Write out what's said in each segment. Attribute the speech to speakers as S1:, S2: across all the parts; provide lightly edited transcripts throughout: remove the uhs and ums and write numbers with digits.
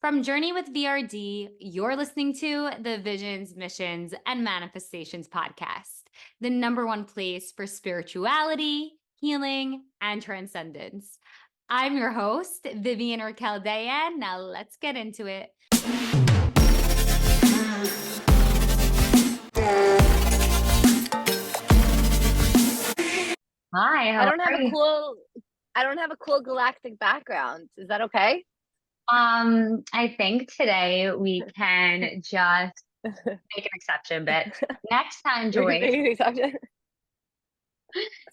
S1: From Journey with VRD, you're listening to the Visions, Missions, and Manifestations podcast, the number one place for spirituality, healing, and transcendence. I'm your host, Vivian Raquel Dayan. Now let's get into it. Hi,
S2: I
S1: how
S2: don't have
S1: are
S2: a
S1: you?
S2: cool I don't have a cool galactic background. Is that okay?
S1: I think today we can just make an exception, but next time,
S2: We can
S1: Joyce,
S2: make an exception.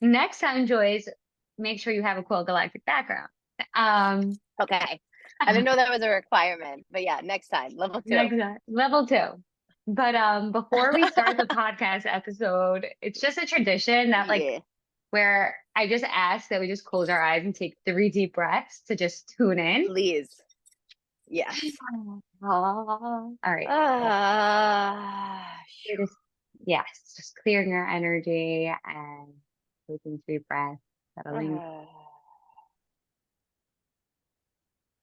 S1: next time, Joyce, make sure you have a cool galactic background. Um,
S2: Okay. I didn't know that was a requirement, but yeah, next time, level two.
S1: next time, level two. But before we start the podcast episode, it's just a tradition that
S2: Yeah,
S1: where I just ask that we just close our eyes and take 3 deep breaths to just tune in.
S2: please. Yes.
S1: All right.
S2: Ah,
S1: You're just, yes, just clearing our energy and taking 3 breaths, settling
S2: ah.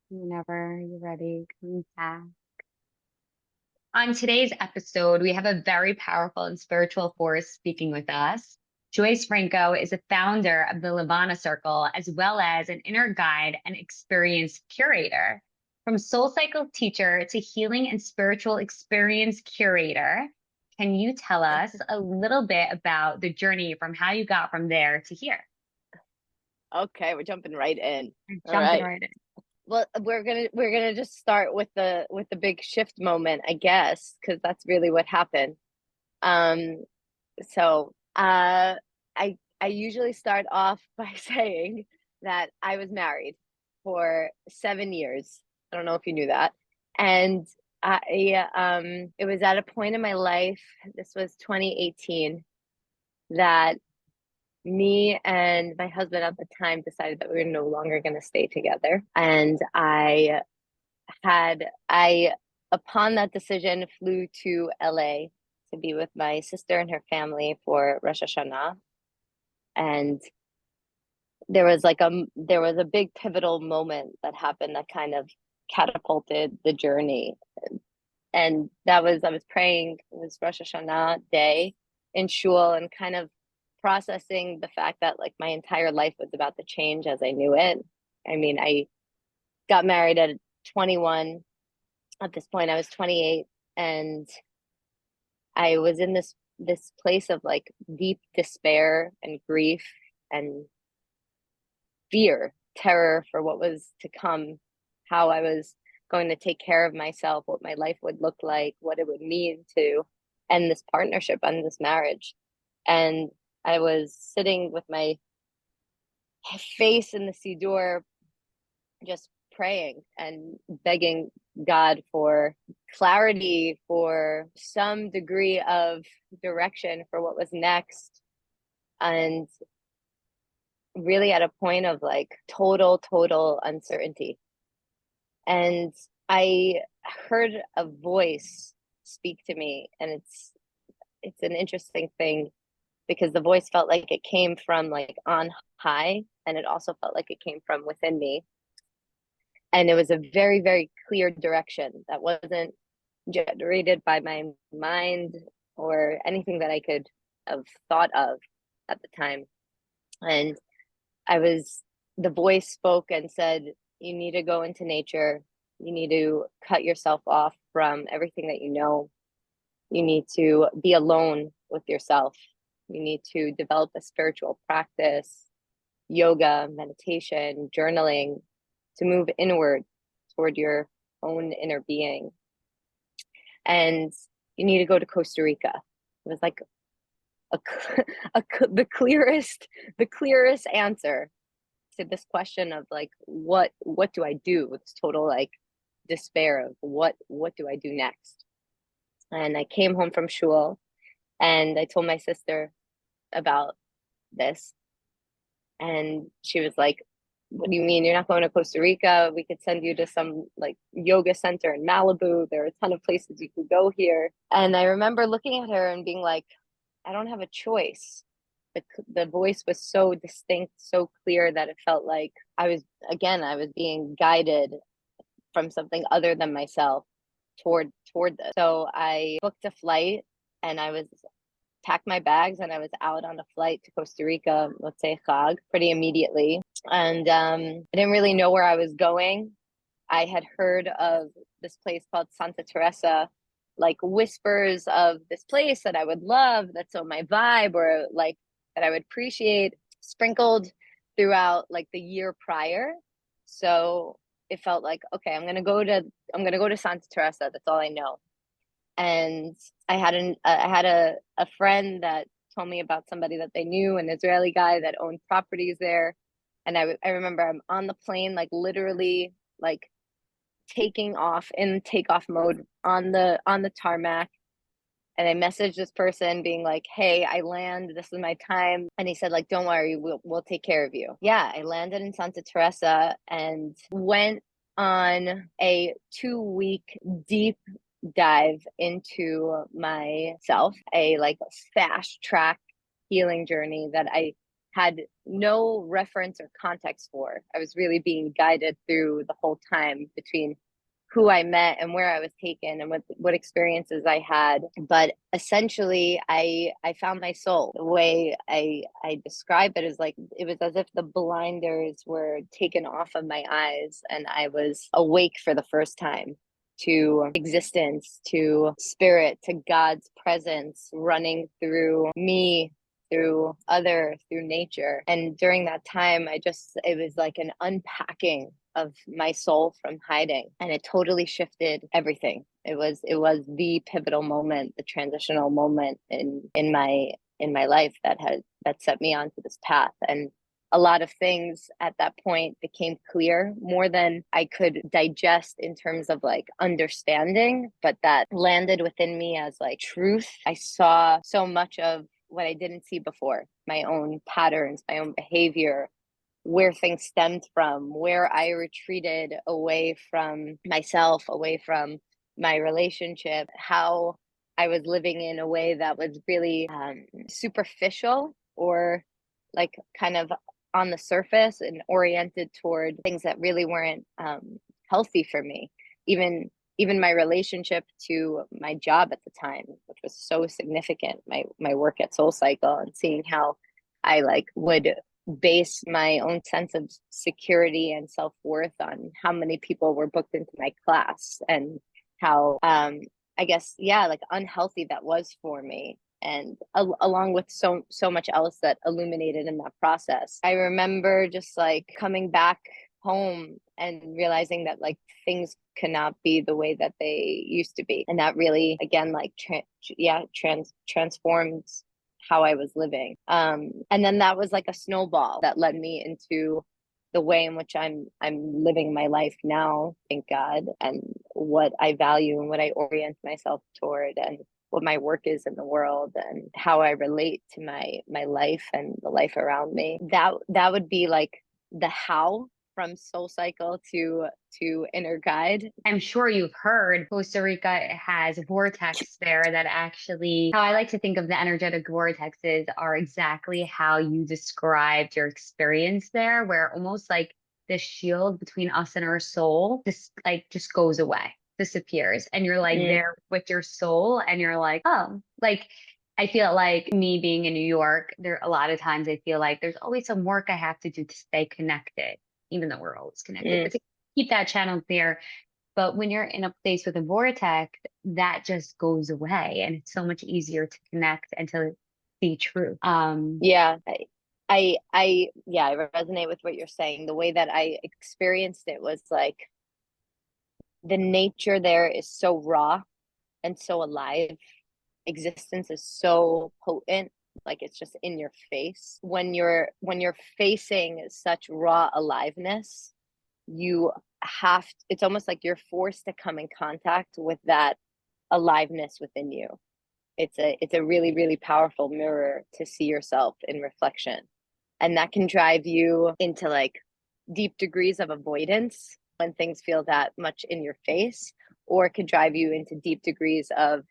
S1: whenever you're ready, coming back. On today's episode, we have a very powerful and spiritual force speaking with us. Joyce Franco is a founder of the Levana Circle, as well as an inner guide and experience curator. From soul cycle teacher to healing and spiritual experience curator, can you tell us a little bit about the journey from how you got from there to here?
S2: Okay, we're jumping right in. All
S1: Jumping
S2: right.
S1: right in.
S2: Well, we're gonna just start with the big shift moment, I guess, because that's really what happened. Um, so I usually start off by saying that I was married for 7 years. I don't know if you knew that. And it was at a point in my life, this was 2018, that me and my husband at the time decided that we were no longer going to stay together. And I, upon that decision, flew to LA to be with my sister and her family for Rosh Hashanah. And there was a big pivotal moment that happened that kind of catapulted the journey. And that was, I was praying, it was Rosh Hashanah day in shul and kind of processing the fact that like my entire life was about to change as I knew it. I mean, I got married at 21. At this point, I was 28, and I was in this place of like deep despair and grief and fear, terror for what was to come, how I was going to take care of myself, what my life would look like, what it would mean to end this partnership, end this marriage. And I was sitting with my face in the siddur, just praying and begging God for clarity, for some degree of direction for what was next. And really at a point of like total uncertainty. And I heard a voice speak to me, and it's an interesting thing because the voice felt like it came from like on high, and it also felt like it came from within me. And it was a very clear direction that wasn't generated by my mind or anything that I could have thought of at the time. And I was, the voice spoke and said, you need to go into nature. You need to cut yourself off from everything that you know. You need to be alone with yourself. You need to develop a spiritual practice, yoga, meditation, journaling, to move inward toward your own inner being. And you need to go to Costa Rica. It was like a, the clearest answer to this question of like what do I do with this total like despair of what do I do next. And I came home from shul and I told my sister about this, and she was like, what do you mean you're not going to Costa Rica? We could send you to some like yoga center in Malibu. There are a ton of places you could go here. And I remember looking at her and being like, I don't have a choice. The voice was so distinct, so clear that it felt like I was being guided from something other than myself toward this. So I booked a flight and I was packed my bags and I was out on a flight to Costa Rica, let's say Chag, pretty immediately. And I didn't really know where I was going. I had heard of this place called Santa Teresa, like whispers of this place that I would love, that's so my vibe, or like that I would appreciate, sprinkled throughout like the year prior. So it felt like, okay, I'm gonna go to Santa Teresa. That's all I know. And I had a friend that told me about somebody that they knew, an Israeli guy that owned properties there. And I remember I'm on the plane, like literally like taking off in takeoff mode on the tarmac, and I messaged this person being like, hey, I land, this is my time. And he said, like, don't worry, we'll take care of you. Yeah, I landed in Santa Teresa and went on a 2 week deep dive into myself, a like fast track healing journey that I had no reference or context for. I was really being guided through the whole time between who I met and where I was taken and what experiences I had. But essentially I found my soul. The way I describe it is like it was as if the blinders were taken off of my eyes and I was awake for the first time to existence, to spirit, to God's presence running through me, through other, through nature. And during that time, it was like an unpacking of my soul from hiding. And it totally shifted everything. It was the pivotal moment, the transitional moment in my life that set me onto this path. And a lot of things at that point became clear, more than I could digest in terms of like understanding, but that landed within me as like truth. I saw so much of what I didn't see before, my own patterns, my own behavior, where things stemmed from, where I retreated away from myself, away from my relationship, how I was living in a way that was really superficial, or like kind of on the surface and oriented toward things that really weren't healthy for me. Even my relationship to my job at the time, which was so significant, my work at Soul Cycle, and seeing how I like would base my own sense of security and self-worth on how many people were booked into my class, and how I guess, yeah, like unhealthy that was for me, and along with so much else that illuminated in that process. I remember just like coming back home and realizing that like things cannot be the way that they used to be, and that really again like transformed how I was living. And then that was like a snowball that led me into the way in which I'm living my life now, thank God, and what I value and what I orient myself toward, and what my work is in the world, and how I relate to my life and the life around me. That would be like the how, from Soul Cycle to Inner Guide.
S1: I'm sure you've heard Costa Rica has vortex there that actually, how I like to think of the energetic vortexes are exactly how you described your experience there, where almost like the shield between us and our soul just goes away, disappears. And you're like
S2: Mm,
S1: there with your soul and you're like, oh, like I feel like me being in New York, there a lot of times I feel like there's always some work I have to do to stay connected, even though we're always connected,
S2: mm.
S1: but to keep that channel clear. But when you're in a place with a vortex, that just goes away and it's so much easier to connect and to see truth.
S2: Yeah, yeah, I resonate with what you're saying. The way that I experienced it was like the nature there is so raw and so alive. Existence is so potent, like it's just in your face. When you're facing such raw aliveness, you it's almost like you're forced to come in contact with that aliveness within you. It's a really, really powerful mirror to see yourself in reflection. And that can drive you into like deep degrees of avoidance when things feel that much in your face, or it could drive you into deep degrees of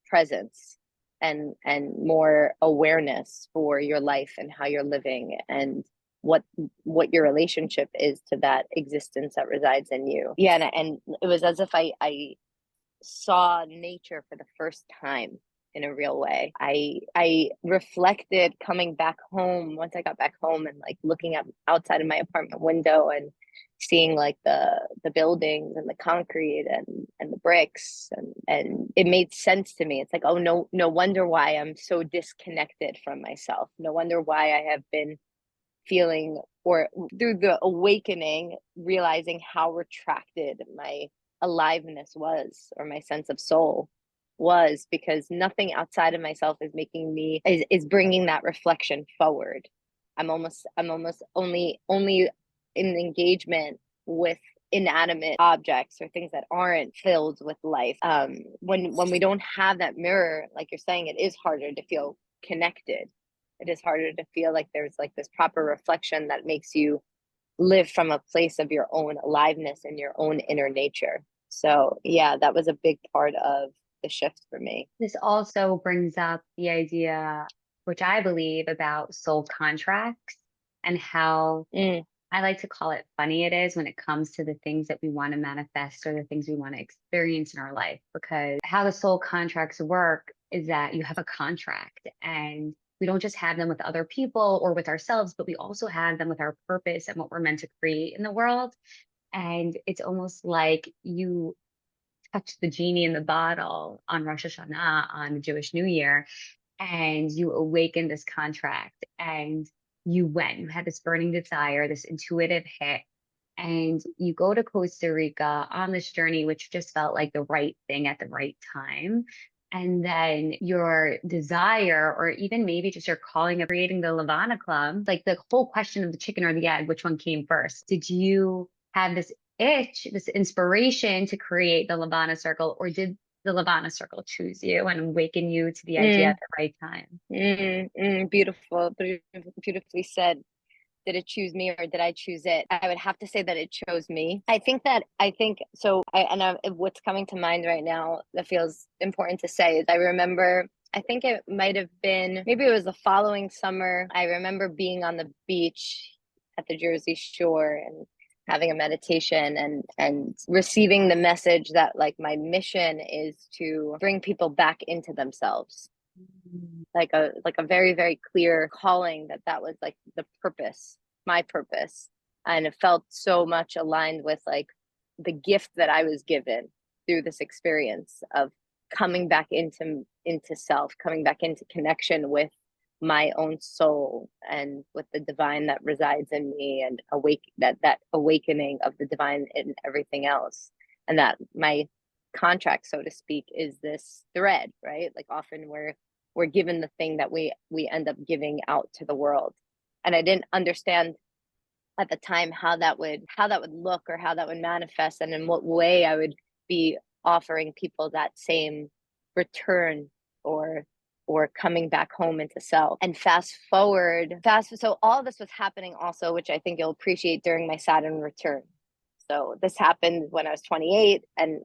S2: presence and more awareness for your life and how you're living, and what your relationship is to that existence that resides in you. Yeah, and it was as if I saw nature for the first time in a real way. I reflected coming back home once I got back home and like looking up outside of my apartment window and seeing like the buildings and the concrete and the bricks and it made sense to me. It's like, oh no wonder why I'm so disconnected from myself. No wonder why I have been feeling, or through the awakening, realizing how retracted my aliveness was, or my sense of soul was, because nothing outside of myself is making me is bringing that reflection forward. I'm almost only in engagement with inanimate objects or things that aren't filled with life. When we don't have that mirror, like you're saying, it is harder to feel connected. It is harder to feel like there's like this proper reflection that makes you live from a place of your own aliveness and your own inner nature. So yeah, that was a big part of the shift for me.
S1: This also brings up the idea, which I believe, about soul contracts and how
S2: Mm,
S1: I like to call it funny it is when it comes to the things that we want to manifest or the things we want to experience in our life. Because how the soul contracts work is that you have a contract and we don't just have them with other people or with ourselves, but we also have them with our purpose and what we're meant to create in the world. And it's almost like you touch the genie in the bottle on Rosh Hashanah, on the Jewish New Year, and you awaken this contract and you had this burning desire, this intuitive hit, and you go to Costa Rica on this journey, which just felt like the right thing at the right time. And then your desire, or even maybe just your calling of creating the Levana Club, like the whole question of the chicken or the egg, which one came first? Did you have this itch, this inspiration to create the Levana Circle, or did the Levana Circle choose you and awaken you to the idea
S2: mm,
S1: at the right time?
S2: beautiful, beautifully said. Did it choose me or did I choose it? I would have to say that it chose me. I think so. What's coming to mind right now that feels important to say is I remember, I think it might have been, maybe it was the following summer. I remember being on the beach at the Jersey Shore and having a meditation and receiving the message that like my mission is to bring people back into themselves, like a very very clear calling, that was like the purpose, my purpose. And it felt so much aligned with like the gift that I was given through this experience of coming back into self, coming back into connection with my own soul and with the divine that resides in me, and that awakening of the divine in everything else. And that my contract, so to speak, is this thread, right? Like often we're given the thing that we end up giving out to the world. And I didn't understand at the time how that would look or how that would manifest, and in what way I would be offering people that same return, or coming back home into self. And so all this was happening also, which I think you'll appreciate, during my Saturn return. So this happened when I was 28, and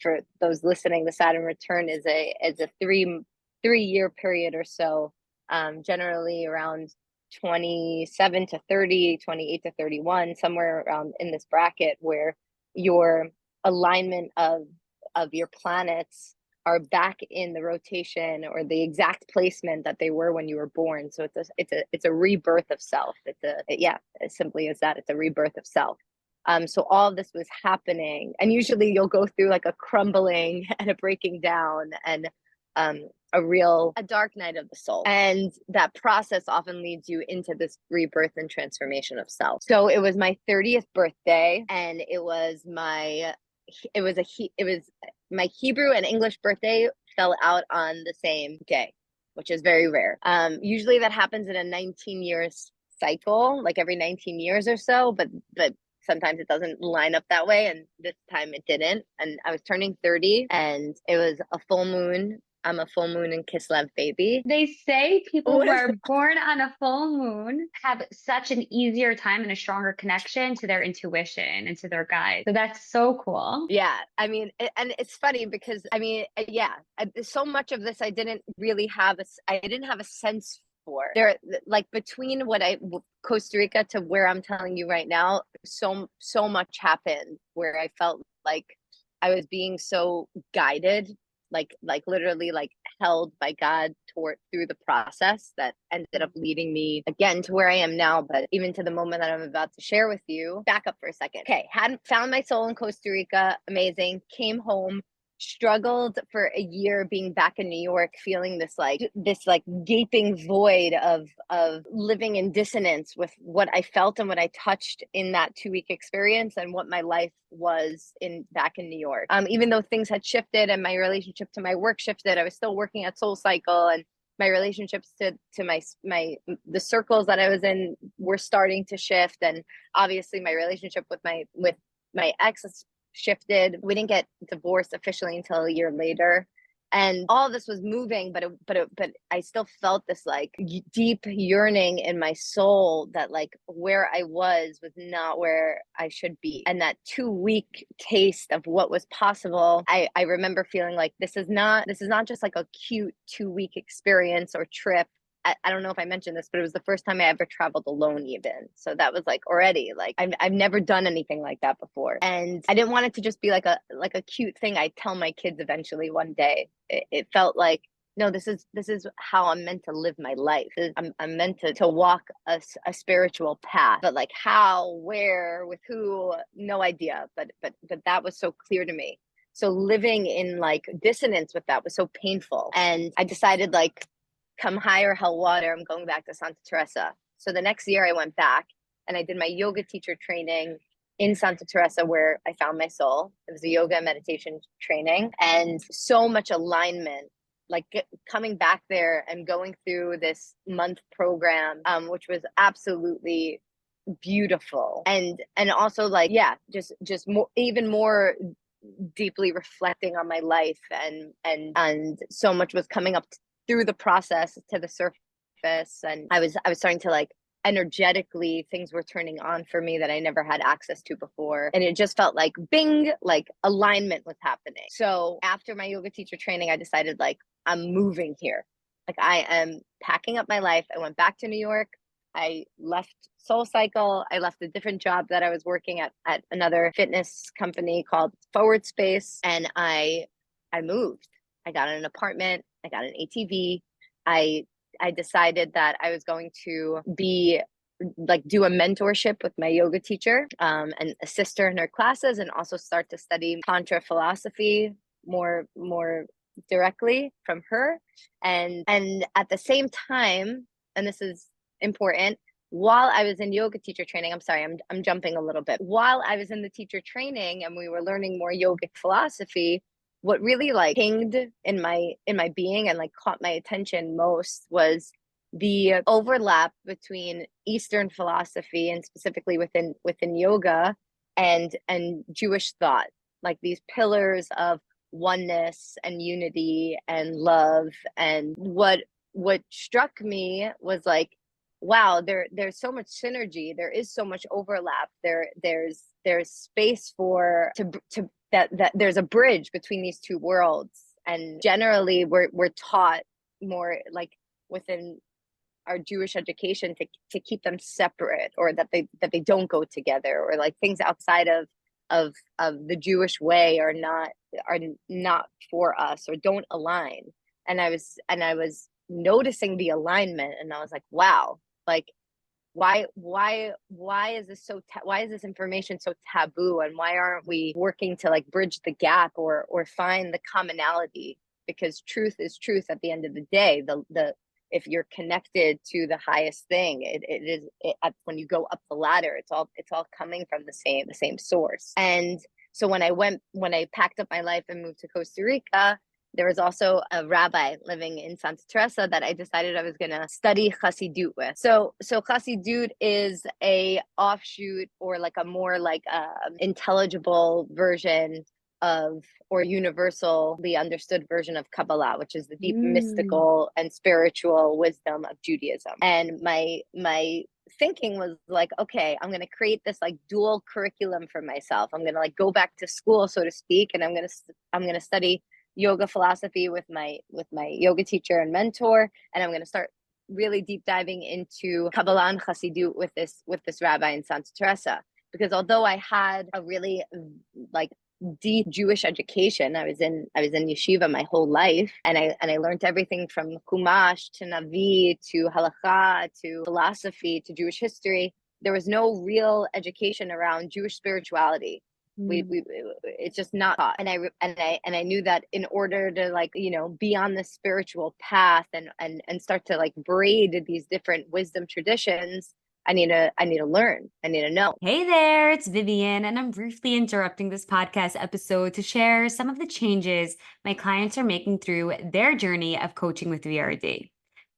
S2: for those listening, the Saturn return is a 3 year period or so, generally around 27 to 30, 28 to 31, somewhere around in this bracket, where your alignment of your planets are back in the rotation or the exact placement that they were when you were born. So it's a rebirth of self. Yeah, as simply as that, it's a rebirth of self. So all of this was happening, and usually you'll go through like a crumbling and a breaking down, and a dark night of the soul. And that process often leads you into this rebirth and transformation of self. So it was my 30th birthday, and it was my Hebrew and English birthday fell out on the same day, which is very rare. Usually that happens in a 19 years cycle, like every 19 years or so, but sometimes it doesn't line up that way, and this time it didn't. And I was turning 30, and it was a full moon. I'm a full moon in Kislev baby.
S1: They say people who
S2: What is
S1: are born on a full moon have such an easier time and a stronger connection to their intuition and to their guides. So that's so cool.
S2: Yeah, I mean, and it's funny because I mean, yeah, so much of this I didn't have a sense before. There, like between Costa Rica to where I'm telling you right now, so much happened where I felt like I was being so guided, like literally like held by God toward through the process that ended up leading me again to where I am now, but even to the moment that I'm about to share with you. Back up for a second. Okay, hadn't found my soul in Costa Rica, amazing. Came home, struggled for a year being back in New York, feeling this gaping void of living in dissonance with what I felt and what I touched in that 2 week experience and what my life was in back in New York. Even though things had shifted and my relationship to my work shifted, I was still working at Soul Cycle, and my relationships to my the circles that I was in were starting to shift, and obviously my relationship with my ex shifted. We didn't get divorced officially until a year later, and all this was moving, but I still felt this like deep yearning in my soul that like where I was not where I should be. And that 2 week taste of what was possible, I remember feeling like this is not just like a cute 2 week experience or trip. I don't know if I mentioned this, but it was the first time I ever traveled alone even. So that was like already like I've never done anything like that before. And I didn't want it to just be like a cute thing I'd tell my kids eventually one day. It felt like, no, this is how I'm meant to live my life. I'm meant to walk a spiritual path, but like how, where, with who, no idea. But that was so clear to me. So living in like dissonance with that was so painful. And I decided like, come high or hell water, I'm going back to Santa Teresa. So the next year I went back and I did my yoga teacher training in Santa Teresa, where I found my soul. It was a yoga and meditation training, and so much alignment, like coming back there and going through this month program, which was absolutely beautiful. And also like, yeah, just more, even more deeply reflecting on my life, and so much was coming up through the process to the surface, and I was starting to like energetically, things were turning on for me that I never had access to before, and it just felt like bing, like alignment was happening. So after my yoga teacher training, I decided like I'm moving here, like I am packing up my life. I went back to New York. I left Soul Cycle. I left a different job that I was working at another fitness company called Forward Space, and I moved. I got an apartment. I got an ATV. I decided that I was going to do a mentorship with my yoga teacher, and assist her in her classes, and also start to study Tantra philosophy more directly from her. And at the same time, and this is important, while I was in yoga teacher training, I'm sorry, I'm jumping a little bit. While I was in the teacher training and we were learning more yogic philosophy, what really like pinged in my being and like caught my attention most was the overlap between Eastern philosophy, and specifically within yoga, and Jewish thought, like these pillars of oneness and unity and love. And what struck me was like, wow, there's so much synergy, there is so much overlap, there's space for to that there's a bridge between these two worlds. And generally we're taught more like within our Jewish education to keep them separate, or that they don't go together, or like things outside of the Jewish way are not for us or don't align. And I was noticing the alignment, and I was like, wow, like why is this why is this information so taboo, and why aren't we working to like bridge the gap or find the commonality? Because truth is truth at the end of the day. The if you're connected to the highest thing, when you go up the ladder, it's all coming from the same source. And so when I packed up my life and moved to Costa Rica, there was also a rabbi living in Santa Teresa that I decided I was going to study Chassidut with. So Chassidut is a offshoot, or like a more like intelligible version of, or universally understood version of Kabbalah, which is the deep mystical and spiritual wisdom of Judaism. And my thinking was like, okay, I'm going to create this like dual curriculum for myself. I'm going to like go back to school, so to speak, and I'm going to study yoga philosophy with my yoga teacher and mentor, and I'm going to start really deep diving into Kabbalah and Chassidut with this rabbi in Santa Teresa, because although I had a really like deep Jewish education, I was in yeshiva my whole life, and I learned everything from Chumash to Navi to Halakha to philosophy to Jewish history. There was no real education around Jewish spirituality. We it's just not taught. And I knew that in order to, like, be on the spiritual path and start to like braid these different wisdom traditions, I need to learn. I need to know.
S1: Hey there, it's Vivian, and I'm briefly interrupting this podcast episode to share some of the changes my clients are making through their journey of coaching with VRD.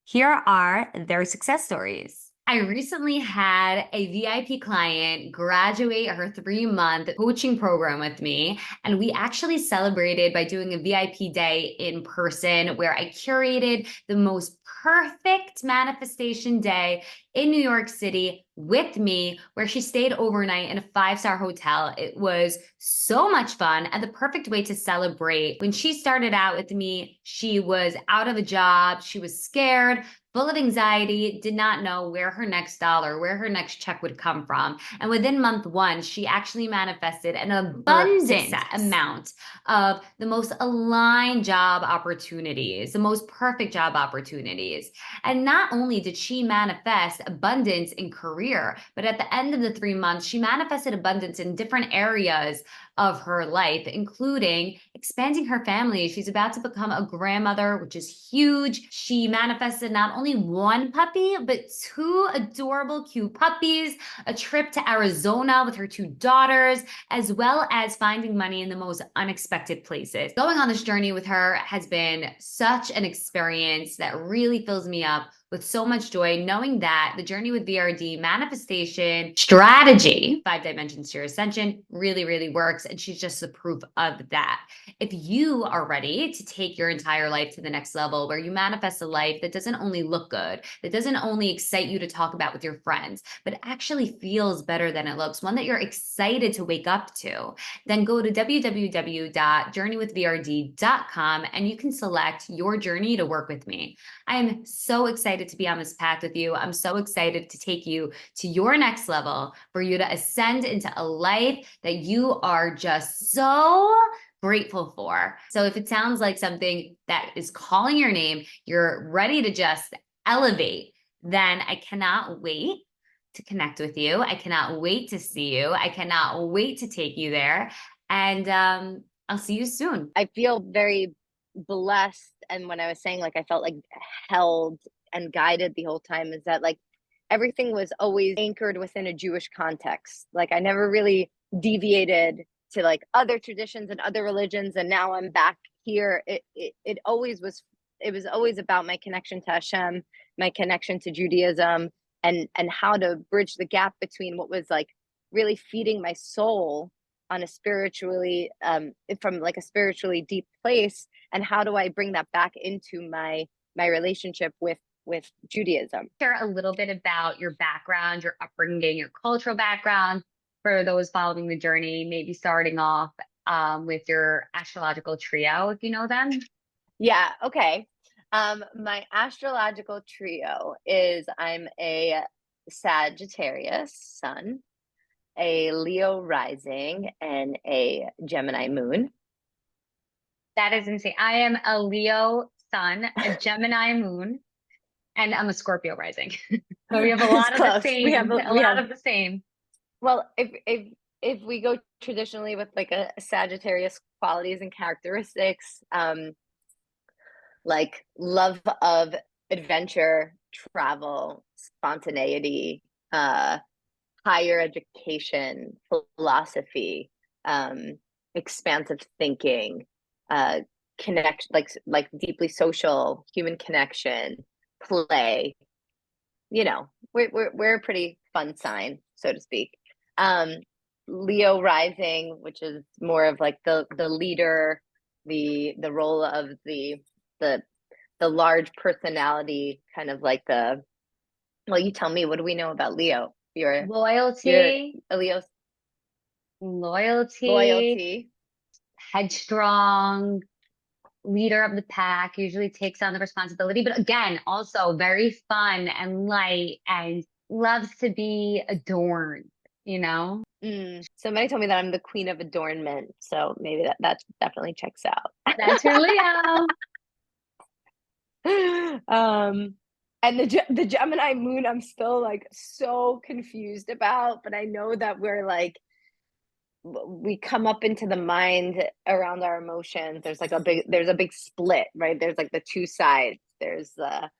S1: Here are their success stories. I recently had a VIP client graduate her 3-month coaching program with me, and we actually celebrated by doing a VIP day in person where I curated the most perfect manifestation day in New York City with me, where she stayed overnight in a 5-star hotel. It was so much fun and the perfect way to celebrate. When she started out with me, she was out of a job, she was scared, full of anxiety, did not know where her next dollar, where her next check would come from. And within month 1, she actually manifested an abundant amount of the most aligned job opportunities, the most perfect job opportunities. And not only did she manifest abundance in career, but at the end of the 3 months, she manifested abundance in different areas of her life, including expanding her family. She's about to become a grandmother, which is huge. She manifested not only 1 puppy, but 2 adorable, cute puppies, a trip to Arizona with her 2 daughters, as well as finding money in the most unexpected places. Going on this journey with her has been such an experience that really fills me up with so much joy, knowing that the journey with VRD manifestation strategy, 5 dimensions to your ascension, really, really works. And she's just the proof of that. If you are ready to take your entire life to the next level, where you manifest a life that doesn't only look good, that doesn't only excite you to talk about with your friends, but actually feels better than it looks, one that you're excited to wake up to, then go to www.journeywithvrd.com and you can select your journey to work with me. I am so excited to be on this path with you. I'm so excited to take you to your next level, for you to ascend into a life that you are just so grateful for. So if it sounds like something that is calling your name, you're ready to just elevate, then I cannot wait to connect with you. I cannot wait to see you. I cannot wait to take you there. And I'll see you soon.
S2: I feel very blessed. And when I was saying, like, I felt like held and guided the whole time, is that like everything was always anchored within a Jewish context. Like I never really deviated to like other traditions and other religions. And now I'm back here. It always was, it was always about my connection to Hashem, my connection to Judaism, and how to bridge the gap between what was like really feeding my soul on a spiritually from like a spiritually deep place, and how do I bring that back into my relationship with Judaism.
S1: Share a little bit about your background, your upbringing, your cultural background for those following the journey, maybe starting off with your astrological trio, if you know them.
S2: Yeah, okay. My astrological trio is, I'm a Sagittarius sun, a Leo rising, and a Gemini moon.
S1: That is insane. I am a Leo sun, a Gemini moon, and I'm a Scorpio rising. So we have a lot of the same. We have a lot of the same.
S2: Well, if we go traditionally with like a Sagittarius qualities and characteristics, like love of adventure, travel, spontaneity, higher education, philosophy, expansive thinking, connect, like deeply social, human connection, play. We're a pretty fun sign, so to speak. Leo rising, which is more of like the leader, the role of the large personality, kind of like well, you tell me, what do we know about Leo? You're
S1: Loyalty,
S2: a Leo.
S1: loyalty, headstrong, leader of the pack, usually takes on the responsibility, but again, also very fun and light and loves to be adorned, you know?
S2: Somebody told me that I'm the queen of adornment, so maybe that definitely checks out.
S1: That's your Leo.
S2: And the Gemini moon, I'm still like so confused about, but I know that we come up into the mind around our emotions. There's a big split, right? There's like the two sides. There's the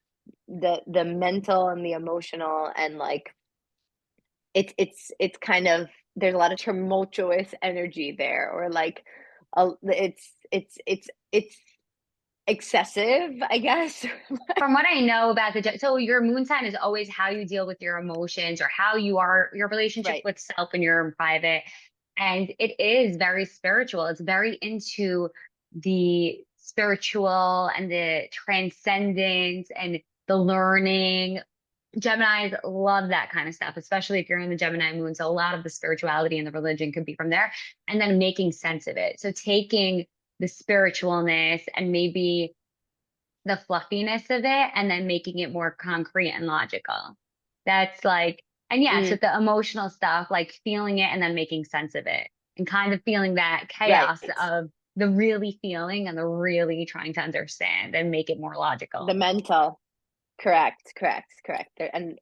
S2: mental and the emotional, and like it's kind of, there's a lot of tumultuous energy there, or like it's excessive, I guess.
S1: From what I know about so your moon sign is always how you deal with your emotions or how you are, your relationship
S2: Right.
S1: with self when you're in private. And it is very spiritual. It's very into the spiritual and the transcendence and the learning. Geminis love that kind of stuff, especially if you're in the Gemini moon. So a lot of the spirituality and the religion could be from there, and then making sense of it. So taking the spiritualness and maybe the fluffiness of it and then making it more concrete and logical. That's like, and yes,
S2: Mm,
S1: with the emotional stuff, like feeling it and then making sense of it and kind of feeling that
S2: right.
S1: chaos of the really feeling and the really trying to understand and make it more
S2: The
S1: logical.
S2: mental. Correct. There, and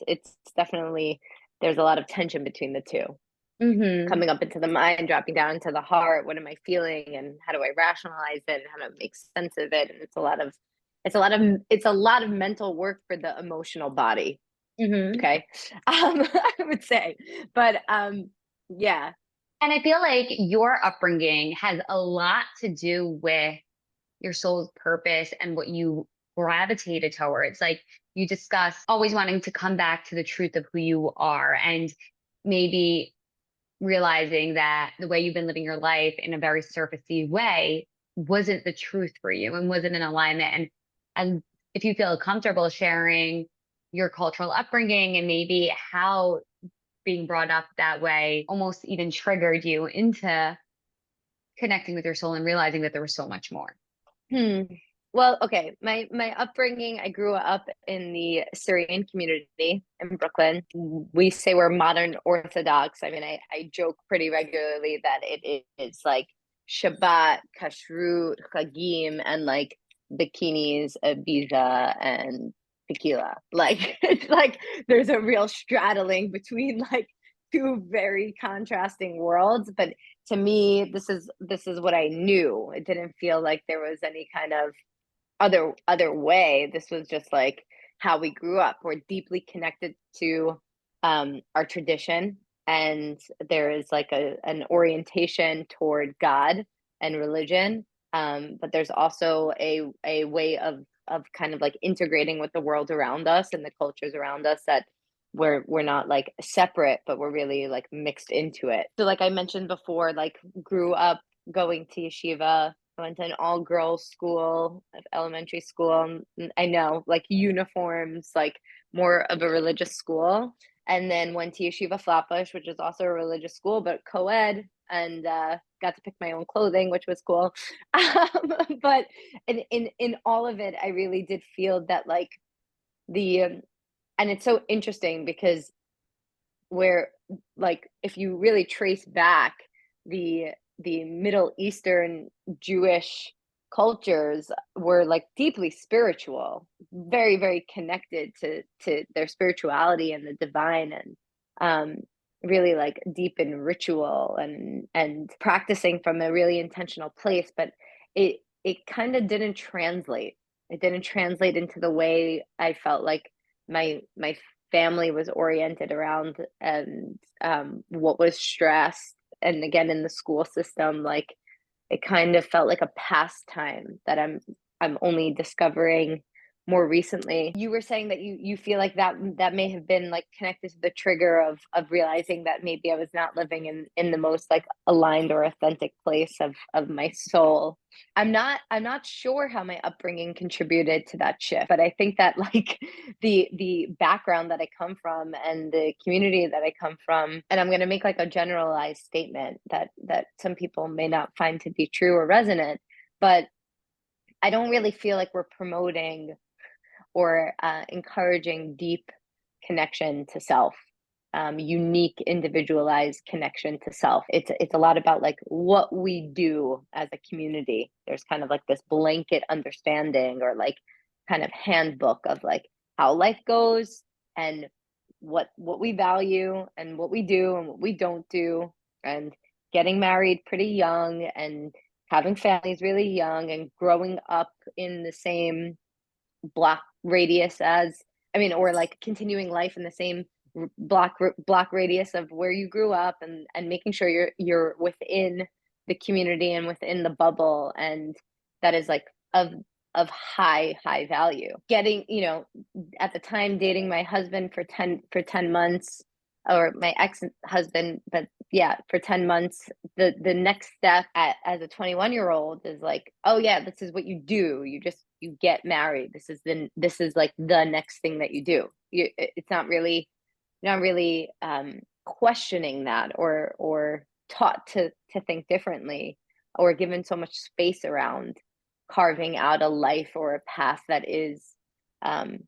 S2: it's definitely, there's a lot of tension between the two,
S1: Hmm.
S2: coming up into the mind, dropping down into the heart. What am I feeling, and how do I rationalize it, and how to make sense of it? And it's a lot of mental work for the emotional body.
S1: Hmm.
S2: Okay, I would say, but yeah.
S1: And I feel like your upbringing has a lot to do with your soul's purpose and what you gravitated towards. Like you discuss always wanting to come back to the truth of who you are and maybe realizing that the way you've been living your life in a very surfacey way wasn't the truth for you and wasn't in alignment. And if you feel comfortable sharing your cultural upbringing and maybe how being brought up that way almost even triggered you into connecting with your soul and realizing that there was so much more.
S2: Hmm. Well, okay. My upbringing, I grew up in the Syrian community in Brooklyn. We say we're modern Orthodox. I mean, I joke pretty regularly that it is like Shabbat, Kashrut, Chagim, and like bikinis, Ibiza, and tequila. Like it's like there's a real straddling between like two very contrasting worlds. But to me, this is what I knew. It didn't feel like there was any kind of other way. This was just like how we grew up. We're deeply connected to our tradition, and there is like an orientation toward God and religion. But there's also a way of kind of like integrating with the world around us and the cultures around us, that we're not like separate, but we're really like mixed into it. So like I mentioned before, like grew up going to yeshiva. I went to an all girls school, elementary school. I know, like uniforms, like more of a religious school. And then went to Yeshiva Flatbush, which is also a religious school, but co-ed, and got to pick my own clothing, which was cool. But in all of it, I really did feel that like and it's so interesting because where, like, if you really trace back the Middle Eastern Jewish cultures were like deeply spiritual, very very connected to their spirituality and the divine, and really like deep in ritual and practicing from a really intentional place. But it kind of didn't translate. It didn't translate into the way I felt like my family was oriented around, and what was stressed. And again, in the school system, like it kind of felt like a pastime that I'm only discovering more recently. You were saying that you feel like that may have been like connected to the trigger of realizing that maybe I was not living in the most like aligned or authentic place of my soul. I'm not sure how my upbringing contributed to that shift, but I think that like the background that I come from and the community that I come from, and I'm going to make like a generalized statement that some people may not find to be true or resonant, but I don't really feel like we're promoting or encouraging deep connection to self, unique, individualized connection to self. It's a lot about like what we do as a community. There's kind of like this blanket understanding or like kind of handbook of like how life goes and what we value and what we do and what we don't do, and getting married pretty young and having families really young and growing up in the same block radius as, I mean, or like continuing life in the same block radius of where you grew up, and making sure you're within the community and within the bubble, and that is like of high value. Getting, at the time dating my husband for 10 months, or my ex-husband, but yeah, for 10 months, the next step as a 21-year-old is like, oh yeah, this is what you do. You get married. This is like the next thing that you do. It's not really, questioning that, or taught to think differently, or given so much space around carving out a life or a path that is um,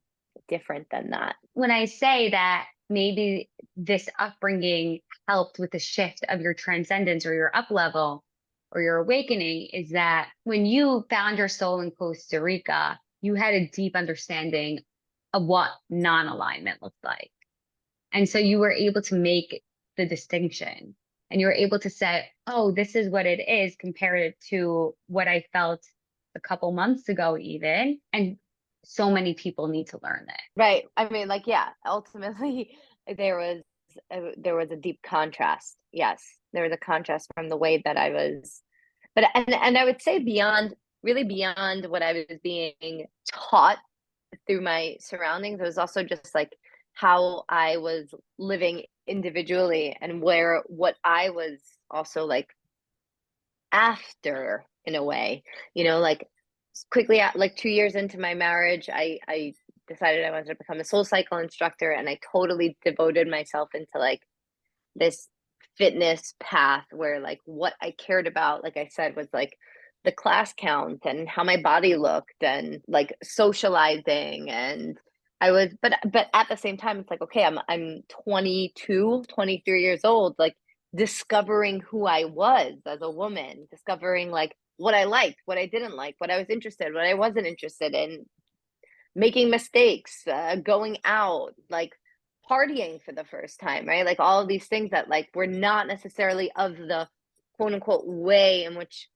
S2: different than that.
S1: When I say that maybe this upbringing helped with the shift of your transcendence or your up level or your awakening, is that when you found your soul in Costa Rica, you had a deep understanding of what non-alignment looked like. And so you were able to make the distinction, and you were able to say, oh, this is what it is compared to what I felt a couple months ago, even. And so many people need to learn that.
S2: Right. I mean, like, yeah, ultimately there was there was a deep contrast. Yes, there was a contrast from the way that I was, but and I would say beyond, really beyond what I was being taught through my surroundings, it was also just like how I was living individually, and where what I was also like after, in a way, like quickly, like 2 years into my marriage, I decided I wanted to become a soul cycle instructor, and I totally devoted myself into like this fitness path where like what I cared about, like I said, was like the class count and how my body looked and like socializing. And I was, but at the same time, it's like, okay, I'm 22, 23 years old, like discovering who I was as a woman, discovering like what I liked, what I didn't like, what I was interested, what I wasn't interested in, making mistakes, going out, like partying for the first time, right? Like all of these things that like were not necessarily of the quote unquote way in which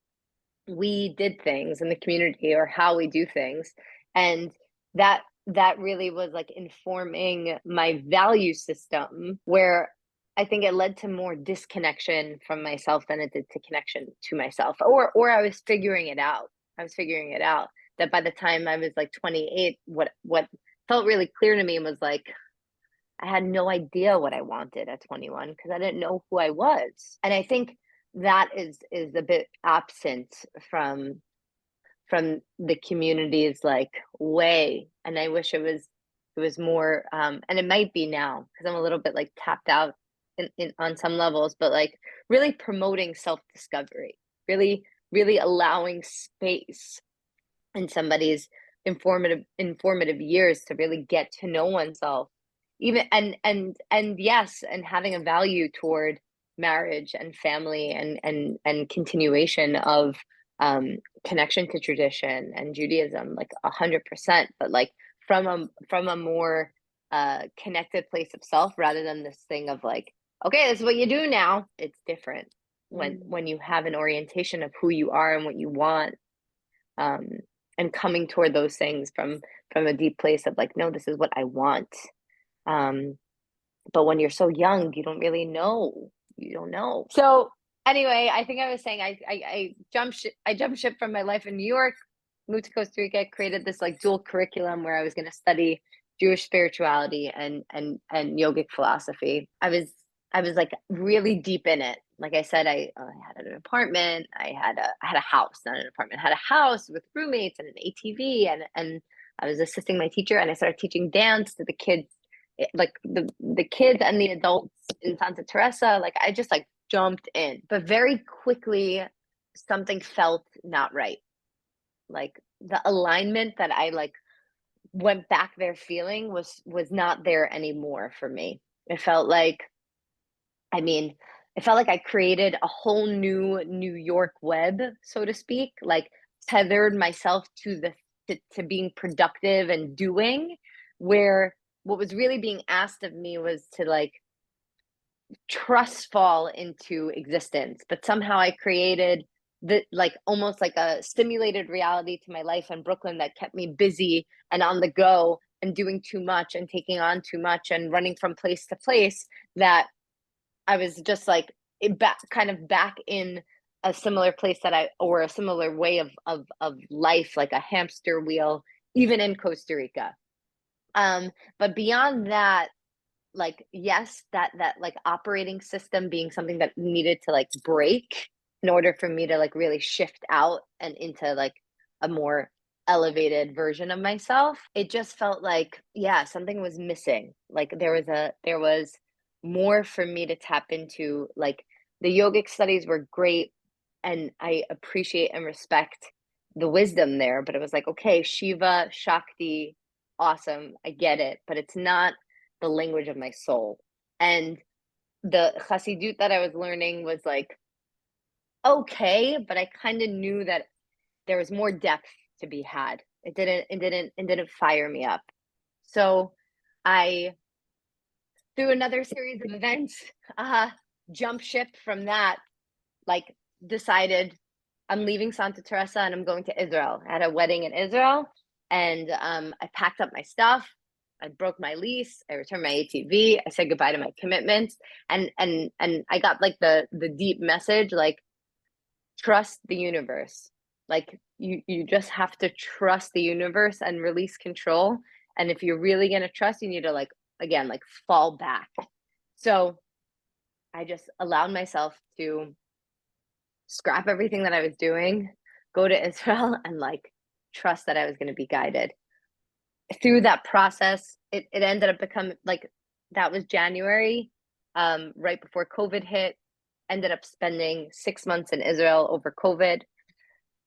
S2: we did things in the community, or how we do things. And that really was like informing my value system, where I think it led to more disconnection from myself than it did to connection to myself. Or I was figuring it out. I was figuring it out, that by the time I was like 28, what felt really clear to me was like I had no idea what I wanted at 21, because I didn't know who I was. And I think that is a bit absent from the community's like way. And I wish it was more, and it might be now because I'm a little bit like tapped out in on some levels, but like really promoting self-discovery, really allowing space in somebody's informative years to really get to know oneself, even, and yes, and having a value toward marriage and family, and continuation of connection to tradition and Judaism, like 100%, but like from a more connected place of self, rather than this thing of like, okay, this is what you do now. It's different when you have an orientation of who you are and what you want, um, and coming toward those things from a deep place of like, no, this is what I want. Um, but when you're so young, you don't really know. You don't know. So anyway, I think I was saying I jumped ship from my life in New York, moved to Costa Rica, created this like dual curriculum where I was going to study Jewish spirituality and yogic philosophy. I was like really deep in it. Like I said, I had an apartment. I had a house, not an apartment. I had a house with roommates and an ATV, and I was assisting my teacher, and I started teaching dance to the kids, like the kids and the adults in Santa Teresa. Like I just like jumped in, but very quickly something felt not right. Like the alignment that I like went back there feeling was not there anymore for me. It felt like, I mean, it felt like I created a whole new New York web, so to speak, like tethered myself to to being productive and doing, where what was really being asked of me was to like trust fall into existence. But somehow I created the like almost like a stimulated reality to my life in Brooklyn that kept me busy and on the go and doing too much and taking on too much and running from place to place, that I was just like back, kind of back in a similar place that or a similar way of life, like a hamster wheel, even in Costa Rica. But beyond that, like, yes, that like operating system being something that needed to like break in order for me to like really shift out and into like a more elevated version of myself. It just felt like, yeah, something was missing. Like there was more for me to tap into. Like the yogic studies were great and I appreciate and respect the wisdom there, but it was like, okay, Shiva, Shakti, awesome, I get it, but it's not the language of my soul. And the Chassidut that I was learning was like okay, but I kind of knew that there was more depth to be had. It didn't fire me up. So I, through another series of events, jump shift from that, like decided I'm leaving Santa Teresa and I'm going to Israel. I had a wedding in Israel, and I packed up my stuff. I broke my lease. I returned my ATV. I said goodbye to my commitments, and I got like the deep message, like trust the universe. Like you just have to trust the universe and release control. And if you're really gonna trust, you need to like again like fall back. So I just allowed myself to scrap everything that I was doing, go to Israel, and like trust that I was going to be guided. Through that process, it ended up becoming like that was January, right before COVID hit. Ended up spending 6 months in Israel over COVID.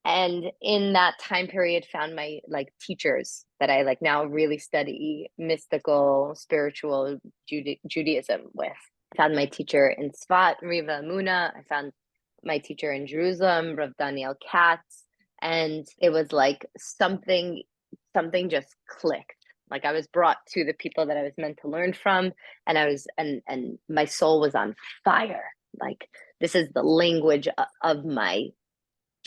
S2: And in that time period, found my like teachers that I like now really study mystical, spiritual Judaism with. Found my teacher in Sfat, Riva Amuna. I found my teacher in Jerusalem, Rav Daniel Katz, and it was like something just clicked. Like I was brought to the people that I was meant to learn from, and I was and my soul was on fire. Like this is the language of my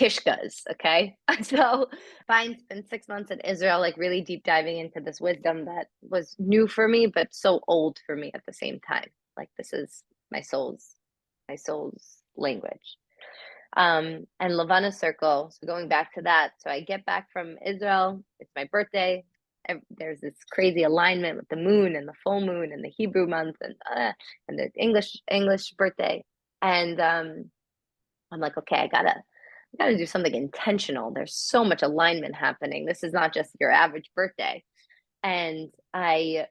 S2: kishkas, okay? So fine, spent 6 months in Israel, like really deep diving into this wisdom that was new for me, but so old for me at the same time. Like this is my soul's my soul's language. And Levana Circle. So going back to that, so I get back from Israel. It's my birthday. There's this crazy alignment with the moon and the full moon and the Hebrew month and the English birthday. And I'm like, okay, I gotta do something intentional. There's so much alignment happening. This is not just your average birthday. And I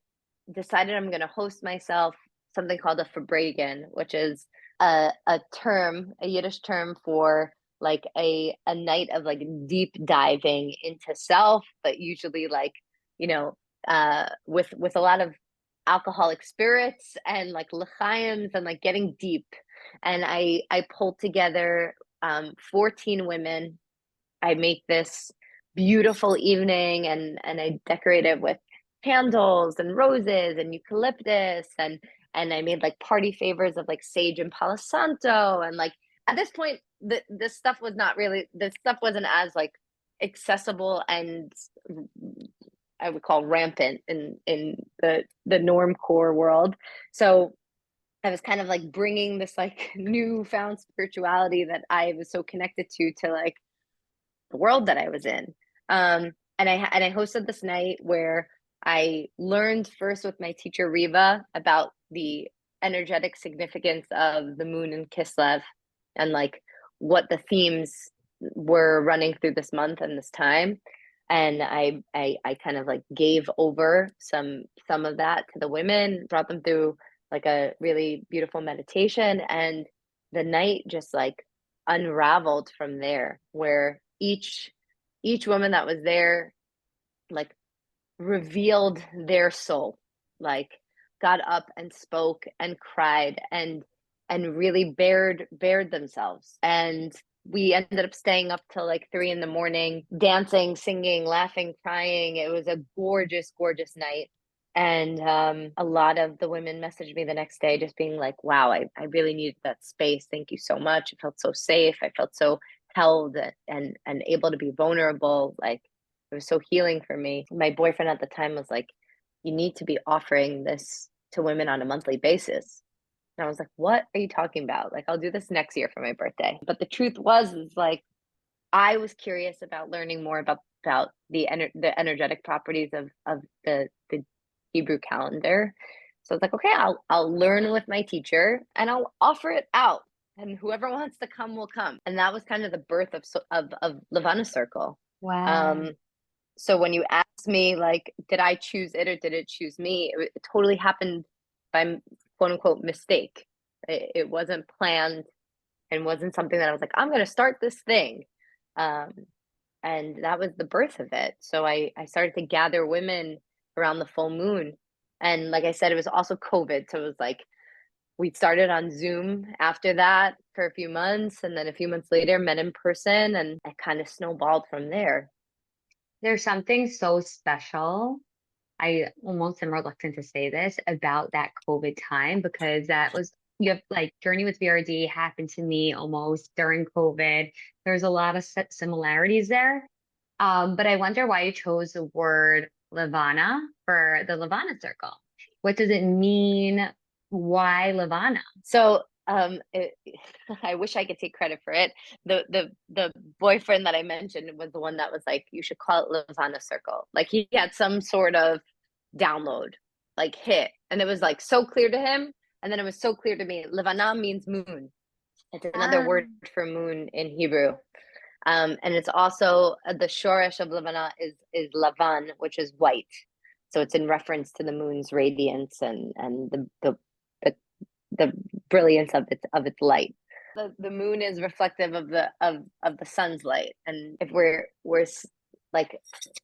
S2: decided I'm going to host myself something called a Verbregen, which is a term, a Yiddish term for like a night of like deep diving into self, but usually like, you know, with a lot of alcoholic spirits and like l'chaims and like getting deep. And I pulled together 14 women. I make this beautiful evening and I decorate it with candles and roses and eucalyptus and I made like party favors of like sage and palo santo, and like at this point this stuff was not really, this stuff wasn't as like accessible and I would call rampant in the norm core world. So I was kind of like bringing this like newfound spirituality that I was so connected to like the world that I was in. And I hosted this night where I learned first with my teacher Riva about the energetic significance of the moon and Kislev and like what the themes were running through this month and this time. And I kind of like gave over some of that to the women, brought them through like a really beautiful meditation, and the night just like unraveled from there, where each each woman that was there, like, revealed their soul, like got up and spoke and cried and really bared themselves. And we ended up staying up till like 3 in the morning, dancing, singing, laughing, crying. It was a gorgeous, gorgeous night. And a lot of the women messaged me the next day just being like, wow, I really needed that space. Thank you so much. I felt so safe. I felt so held and able to be vulnerable. Like, it was so healing for me. My boyfriend at the time was like, you need to be offering this to women on a monthly basis. And I was like, what are you talking about? Like, I'll do this next year for my birthday. But the truth was, is like, I was curious about learning more about the energetic properties of the Hebrew calendar. So I was like, okay, I'll learn with my teacher and I'll offer it out. And whoever wants to come will come. And that was kind of the birth of Levana Circle.
S1: Wow.
S2: Um, so when you ask me, like, did I choose it or did it choose me? It totally happened by quote unquote mistake. It wasn't planned and wasn't something that I was like, I'm going to start this thing. Um, and that was the birth of it. So I started to gather women around the full moon. And like I said, it was also COVID. So it was like, we started on Zoom after that for a few months. And then a few months later, met in person, and it kind of snowballed from there.
S1: There's something so special. I almost am reluctant to say this about that COVID time because that was you have like Journey with VRD happened to me almost during COVID. There's a lot of similarities there. But I wonder why you chose the word Levana for the Levana Circle. What does it mean? Why Levana?
S2: So I wish I could take credit for it. The boyfriend that I mentioned was the one that was like, you should call it Levana Circle. Like, he had some sort of download, like, hit, and it was like so clear to him. And then it was so clear to me. Levana means moon. It's another
S1: Ah,
S2: word for moon in Hebrew. And it's also the shoresh of Levana is lavan, which is white. So it's in reference to the moon's radiance and the the brilliance of its light. The moon is reflective of the sun's light, and if we're like,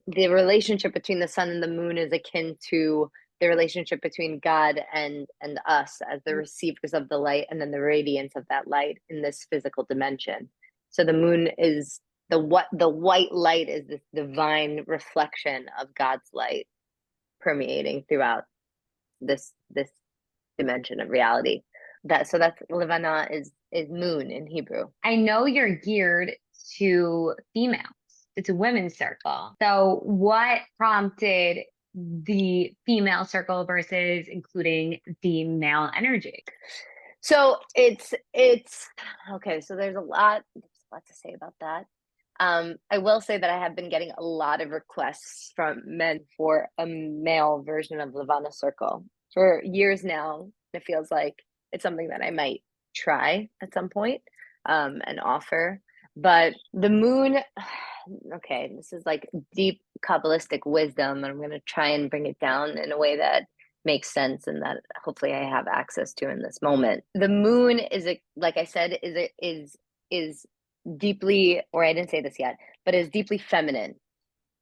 S2: the relationship between the sun and the moon is akin to the relationship between God and us as the receivers of the light, and then the radiance of that light in this physical dimension. So the moon is the white light is this divine reflection of God's light permeating throughout this dimension of reality. That's Levana is moon in Hebrew.
S1: I know you're geared to females. It's a women's circle. So what prompted the female circle versus including the male energy?
S2: So it's okay. So there's a lot to say about that. I will say that I have been getting a lot of requests from men for a male version of Levana Circle for years now. It feels like it's something that I might try at some point, and offer. But the moon, okay, this is like deep Kabbalistic wisdom, and I'm going to try and bring it down in a way that makes sense and that hopefully I have access to in this moment. The moon like I said, is deeply, or I didn't say this yet, but is deeply feminine.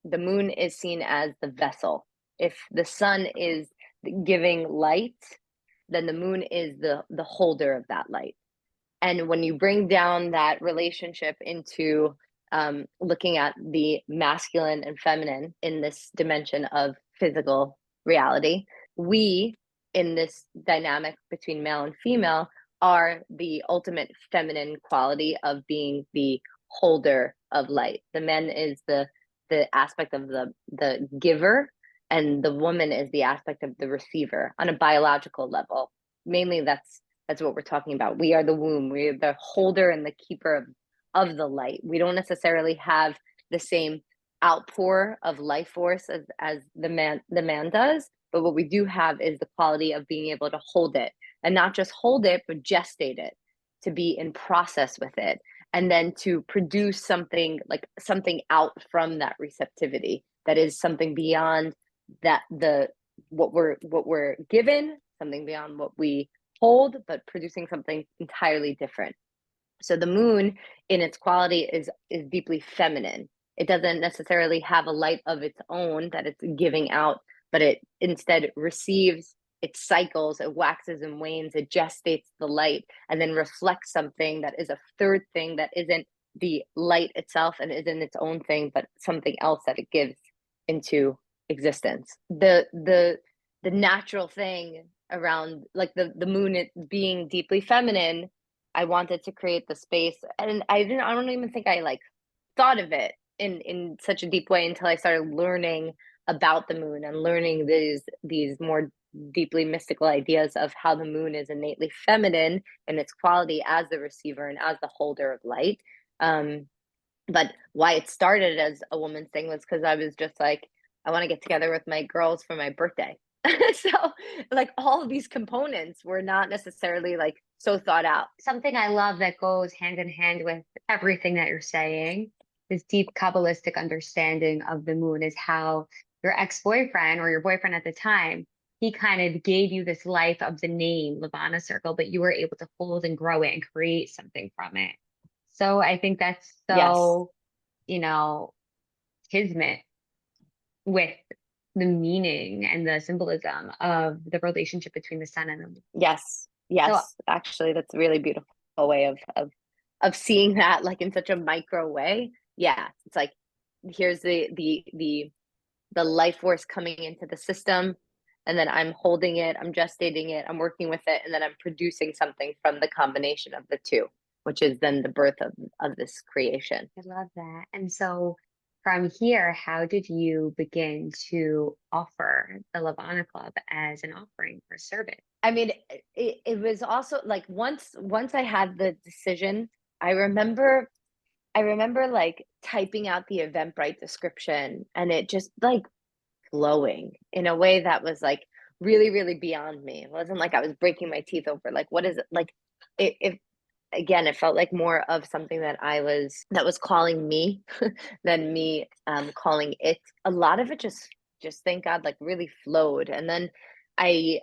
S2: The moon is seen as the vessel. If the sun is giving light, then the moon is the holder of that light. And when you bring down that relationship into looking at the masculine and feminine in this dimension of physical reality, we, in this dynamic between male and female, are the ultimate feminine quality of being the holder of light. The man is the aspect of the giver, and the woman is the aspect of the receiver on a biological level. Mainly that's what we're talking about. We are the womb. We are the holder and the keeper of the light. We don't necessarily have the same outpour of life force as the man does, but what we do have is the quality of being able to hold it, and not just hold it, but gestate it, to be in process with it, and then to produce something out from that receptivity that is something beyond that the what we're given, something beyond what we hold, but producing something entirely different. So the moon in its quality is deeply feminine. it doesn't necessarily have a light of its own that it's giving out, but it instead receives, it cycles, it waxes and wanes, it gestates the light and then reflects something that is a third thing that isn't the light itself and isn't its own thing, but something else that it gives into existence. The natural thing around like the moon being deeply feminine, I wanted to create the space, and I don't even think I like thought of it in such a deep way until I started learning about the moon and learning these more deeply mystical ideas of how the moon is innately feminine in its quality as the receiver and as the holder of light. Um, but why it started as a woman's thing was because I was just like, I want to get together with my girls for my birthday. So like all of these components were not necessarily like so thought out.
S1: Something I love that goes hand in hand with everything that you're saying, this deep Kabbalistic understanding of the moon is how your ex-boyfriend or your boyfriend at the time, he kind of gave you this life of the name Levana Circle, but you were able to hold and grow it and create something from it. So I think that's
S2: Yes.
S1: so, you know, kismet with the meaning and the symbolism of the relationship between the sun and the moon.
S2: Yes.
S1: So
S2: Yes. Actually, that's a really beautiful way of seeing that like in such a micro way. Yeah. It's like here's the life force coming into the system, and then I'm holding it, I'm gestating it, I'm working with it, and then I'm producing something from the combination of the two, which is then the birth of this creation.
S1: I love that. And so from here, how did you begin to offer the Levana Club as an offering for service?
S2: I mean, it was also like once I had the decision, I remember I remember like typing out the Eventbrite description and it just like flowing in a way that was like really, really beyond me. It wasn't like I was breaking my teeth over like what is it like it again, it felt like more of something that was calling me than me calling it. A lot of it just thank God like really flowed. And then I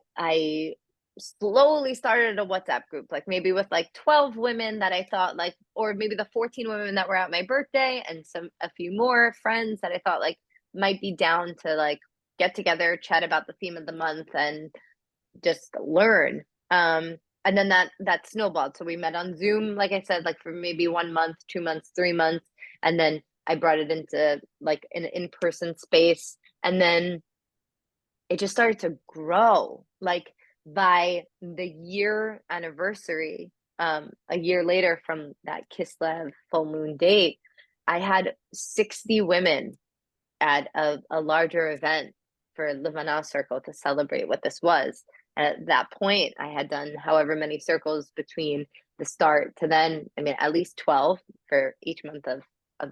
S2: slowly started a WhatsApp group, like maybe with like 12 women that I thought like, or maybe the 14 women that were at my birthday and a few more friends that I thought like might be down to like get together, chat about the theme of the month and just learn. And then that snowballed. So we met on Zoom, like I said, like for maybe 1 month, 2 months, 3 months, and then I brought it into like an in-person space, and then it just started to grow. Like by the year anniversary, a year later from that Kislev full moon date, I had 60 women at a larger event for Levana Circle to celebrate what this was. And at that point, I had done however many circles between the start to then, I mean, at least 12 for each month of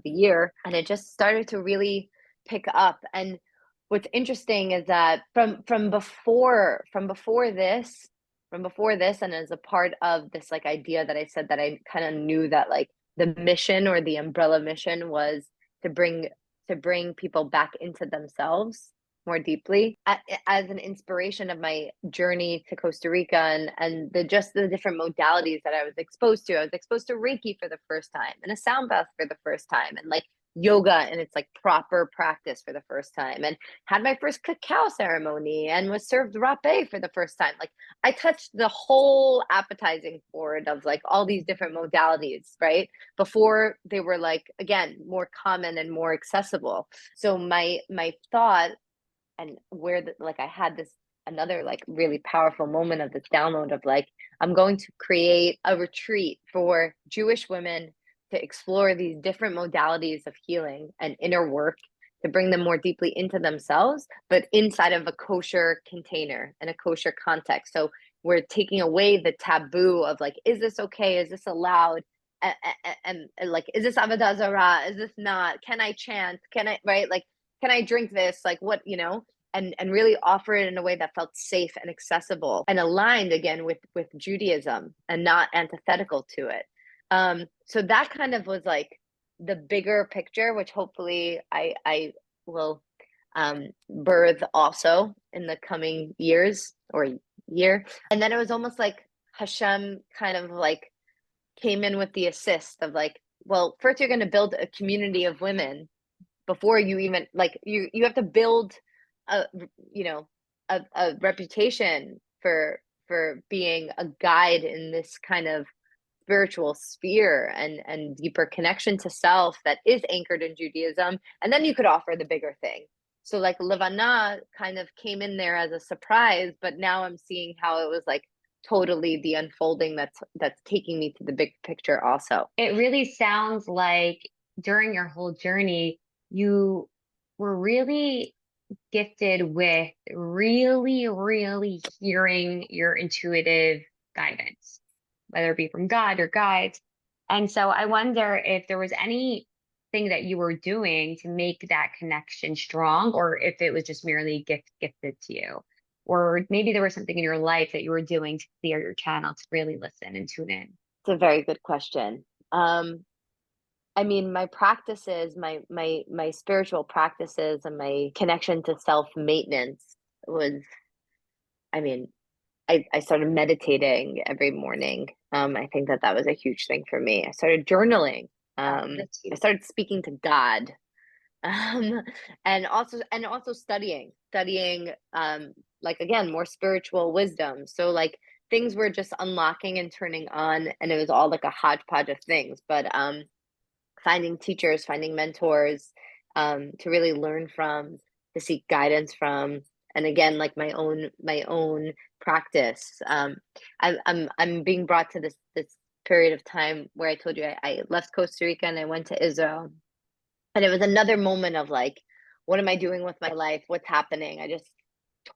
S2: the year. And it just started to really pick up. And what's interesting is that from before this and as a part of this like idea that I said that I kind of knew that like the mission or the umbrella mission was to bring people back into themselves more deeply as an inspiration of my journey to Costa Rica and the different modalities that I was exposed to. I was exposed to Reiki for the first time and a sound bath for the first time and like yoga and its like proper practice for the first time and had my first cacao ceremony and was served rapé for the first time. Like I touched the whole appetizing board of like all these different modalities, right? Before they were like again more common and more accessible. So my thought and where the, like I had this another like really powerful moment of this download of like I'm going to create a retreat for Jewish women to explore these different modalities of healing and inner work to bring them more deeply into themselves, but inside of a kosher container and a kosher context. So we're taking away the taboo of like, is this okay? Is this allowed? And like, is this avodah zarah? Is this not? Can I chant? Can I, right? Like, can I drink this? Like, what, and really offer it in a way that felt safe and accessible and aligned again with Judaism and not antithetical to it. So that kind of was like the bigger picture, which hopefully I will birth also in the coming years or year. And then it was almost like Hashem kind of like came in with the assist of like, well, first you're going to build a community of women before you even like you have to build a you know a reputation for being a guide in this kind of spiritual sphere and deeper connection to self that is anchored in Judaism. And then you could offer the bigger thing. So like Levana kind of came in there as a surprise, but now I'm seeing how it was like totally the unfolding that's taking me to the big picture also.
S1: It really sounds like during your whole journey, you were really gifted with really, really hearing your intuitive guidance, whether it be from God or guides. And so I wonder if there was anything that you were doing to make that connection strong, or if it was just merely gifted to you. Or maybe there was something in your life that you were doing to clear your channel to really listen and tune in.
S2: It's a very good question. I mean, my practices, my spiritual practices and my connection to self-maintenance was, I mean, I started meditating every morning. I think that was a huge thing for me. I started journaling.
S1: That's
S2: I
S1: huge.
S2: started speaking to God, um, and also studying, like again, more spiritual wisdom. So like things were just unlocking and turning on, and it was all like a hodgepodge of things. But finding teachers, finding mentors, to really learn from, to seek guidance from, and again, like my own practice. I'm being brought to this period of time where I told you I left Costa Rica and I went to Israel, and it was another moment of like, what am I doing with my life? What's happening? I just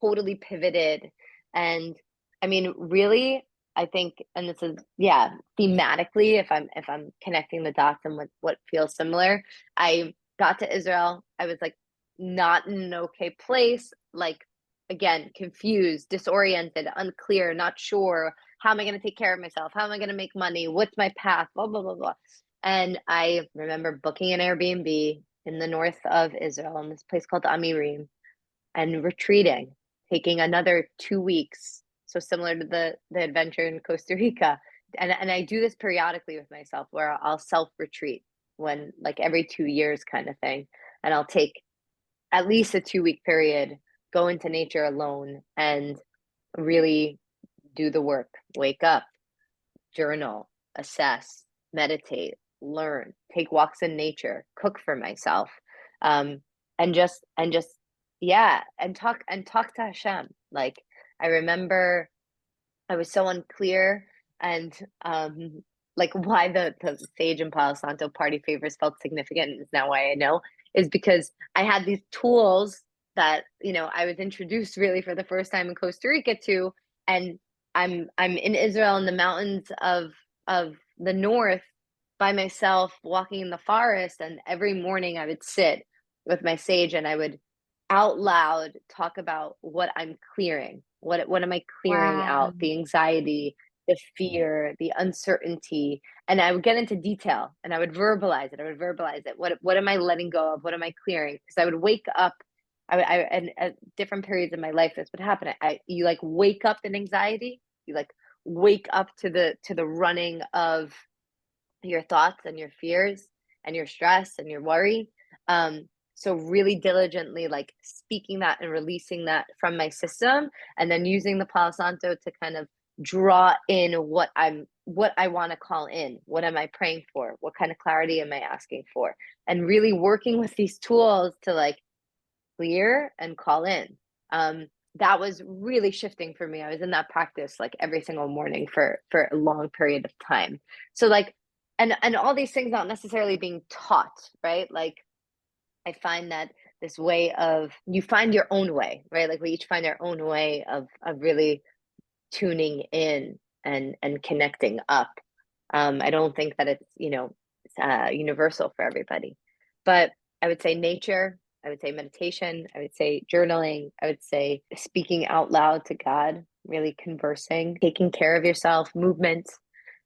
S2: totally pivoted. And I mean, really, I think, and this is, yeah, thematically, if I'm connecting the dots and what feels similar, I got to Israel. I was like not in an okay place, like again, confused, disoriented, unclear, not sure. How am I going to take care of myself? How am I going to make money? What's my path? Blah, blah, blah, blah. And I remember booking an Airbnb in the north of Israel in this place called Amirim and retreating, taking another 2 weeks. So similar to the adventure in Costa Rica. And I do this periodically with myself where I'll self retreat when like every 2 years kind of thing. And I'll take at least a 2 week period, go into nature alone and really do the work, wake up, journal, assess, meditate, learn, take walks in nature, cook for myself, um, and just yeah, and talk to Hashem. Like I remember I was so unclear and like why the sage and Palo Santo party favors felt significant is now why I know is because I had these tools that I was introduced really for the first time in Costa Rica to, and I'm in Israel in the mountains of the north by myself walking in the forest, and every morning I would sit with my sage and I would out loud talk about what I'm clearing. What am I clearing
S1: Wow.
S2: out? The anxiety, the fear, the uncertainty. And I would get into detail and I would verbalize it. I would verbalize it. What am I letting go of? What am I clearing? Because I would wake up. And at different periods in my life, this would happen. You like wake up in anxiety. You like wake up to the running of your thoughts and your fears and your stress and your worry. So really diligently like speaking that and releasing that from my system, and then using the Palo Santo to kind of draw in what I want to call in. What am I praying for? What kind of clarity am I asking for? And really working with these tools to like clear and call in. That was really shifting for me. I was in that practice like every single morning for a long period of time. So like, and all these things not necessarily being taught, right? Like I find that this way of, you find your own way, right? Like we each find our own way of really tuning in and connecting up. I don't think that it's universal for everybody, but I would say nature. I would say meditation. I would say journaling. I would say speaking out loud to God, really conversing, taking care of yourself, movement,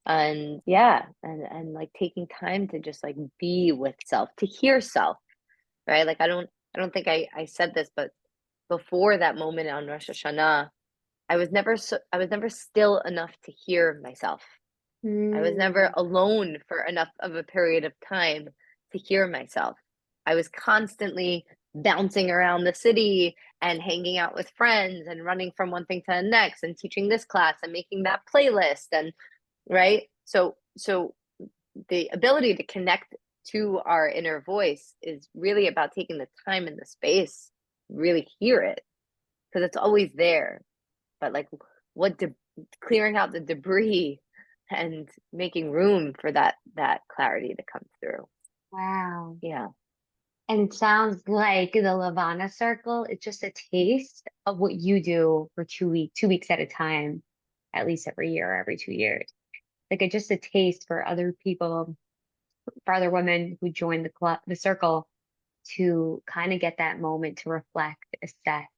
S2: and yeah, and like taking time to just like be with self, to hear self, right? Like I don't think I said this, but before that moment on Rosh Hashanah, I was never still enough to hear myself. I was never
S1: Mm.
S2: alone for enough of a period of time to hear myself. I was constantly bouncing around the city and hanging out with friends and running from one thing to the next and teaching this class and making that playlist and right. So the ability to connect to our inner voice is really about taking the time and the space, really hear it, because it's always there. But like what clearing out the debris and making room for that clarity to come through.
S1: Wow.
S2: Yeah.
S1: And it sounds like the Levana Circle, it's just a taste of what you do for 2 weeks, 2 weeks at a time, at least every year or every 2 years. Like it's just a taste for other people, for other women who join the club, the circle, to kind of get that moment to reflect, assess.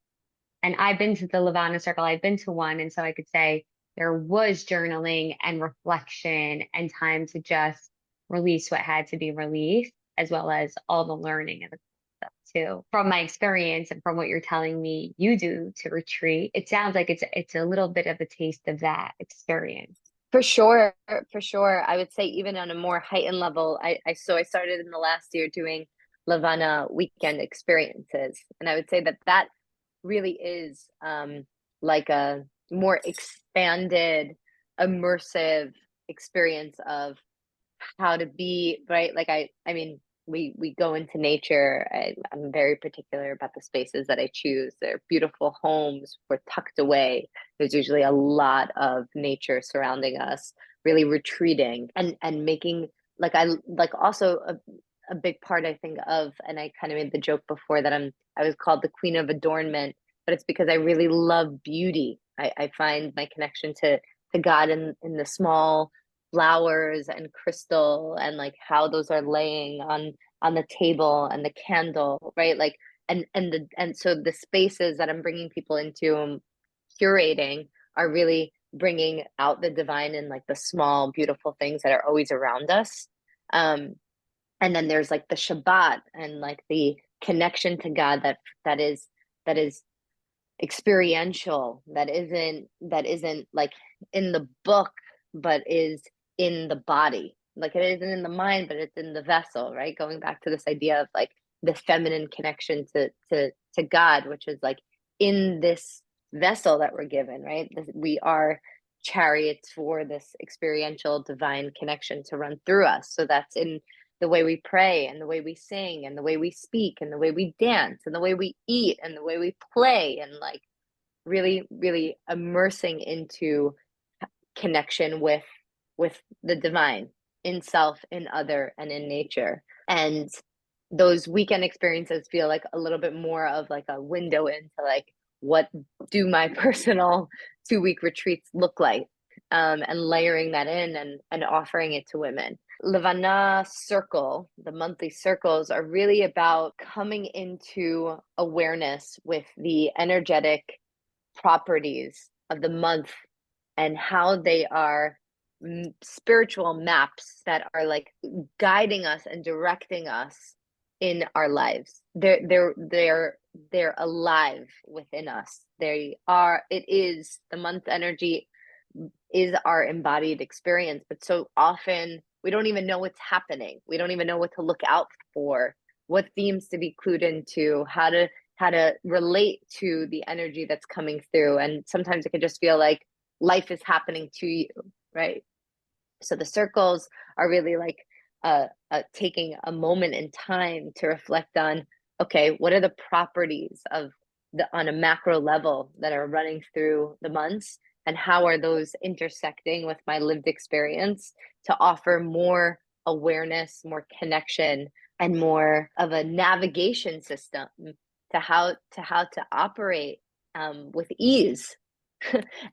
S1: And I've been to the Levana Circle, I've been to one, and so I could say there was journaling and reflection and time to just release what had to be released, as well as all the learning and the stuff too. From my experience and from what you're telling me you do to retreat, it sounds like it's a little bit of a taste of that experience.
S2: For sure, for sure. I would say even on a more heightened level, I started in the last year doing Levana weekend experiences, and I would say that really is like a more expanded, immersive experience of how to be right. Like I mean, we go into nature. I'm very particular about the spaces that I choose. They're beautiful homes. We're tucked away. There's usually a lot of nature surrounding us. Really retreating and making like I like also a big part I think of, and I kind of made the joke before that I was called the queen of adornment, but it's because I really love beauty. I find my connection to God in the small flowers and crystal and like how those are laying on the table and the candle, right? Like and so the spaces that I'm bringing people into curating are really bringing out the divine in like the small beautiful things that are always around us. um and then there's like the Shabbat and like the connection to God that is experiential, that isn't like in the book, but is in the body. Like it isn't in the mind, but it's in the vessel, right? Going back to this idea of like the feminine connection to God, which is like in this vessel that we're given, right? We are chariots for this experiential divine connection to run through us. So that's in the way we pray and the way we sing and the way we speak and the way we dance and the way we eat and the way we play and like really immersing into connection with the divine in self, in other, and in nature. And those weekend experiences feel like a little bit more of like a window into like what do my personal 2 week retreats look like, and layering that in and offering it to women. Levana Circle, the monthly circles, are really about coming into awareness with the energetic properties of the month and how they are spiritual maps that are like guiding us and directing us in our lives. They're alive within us. They are. It is the month energy is our embodied experience, but so often we don't even know what's happening. We don't even know what to look out for, what themes to be clued into, how to relate to the energy that's coming through. And sometimes it can just feel like life is happening to you, right? So the circles are really like taking a moment in time to reflect on, okay, what are the properties of the on a macro level that are running through the months, and how are those intersecting with my lived experience to offer more awareness, more connection, and more of a navigation system to how to operate with ease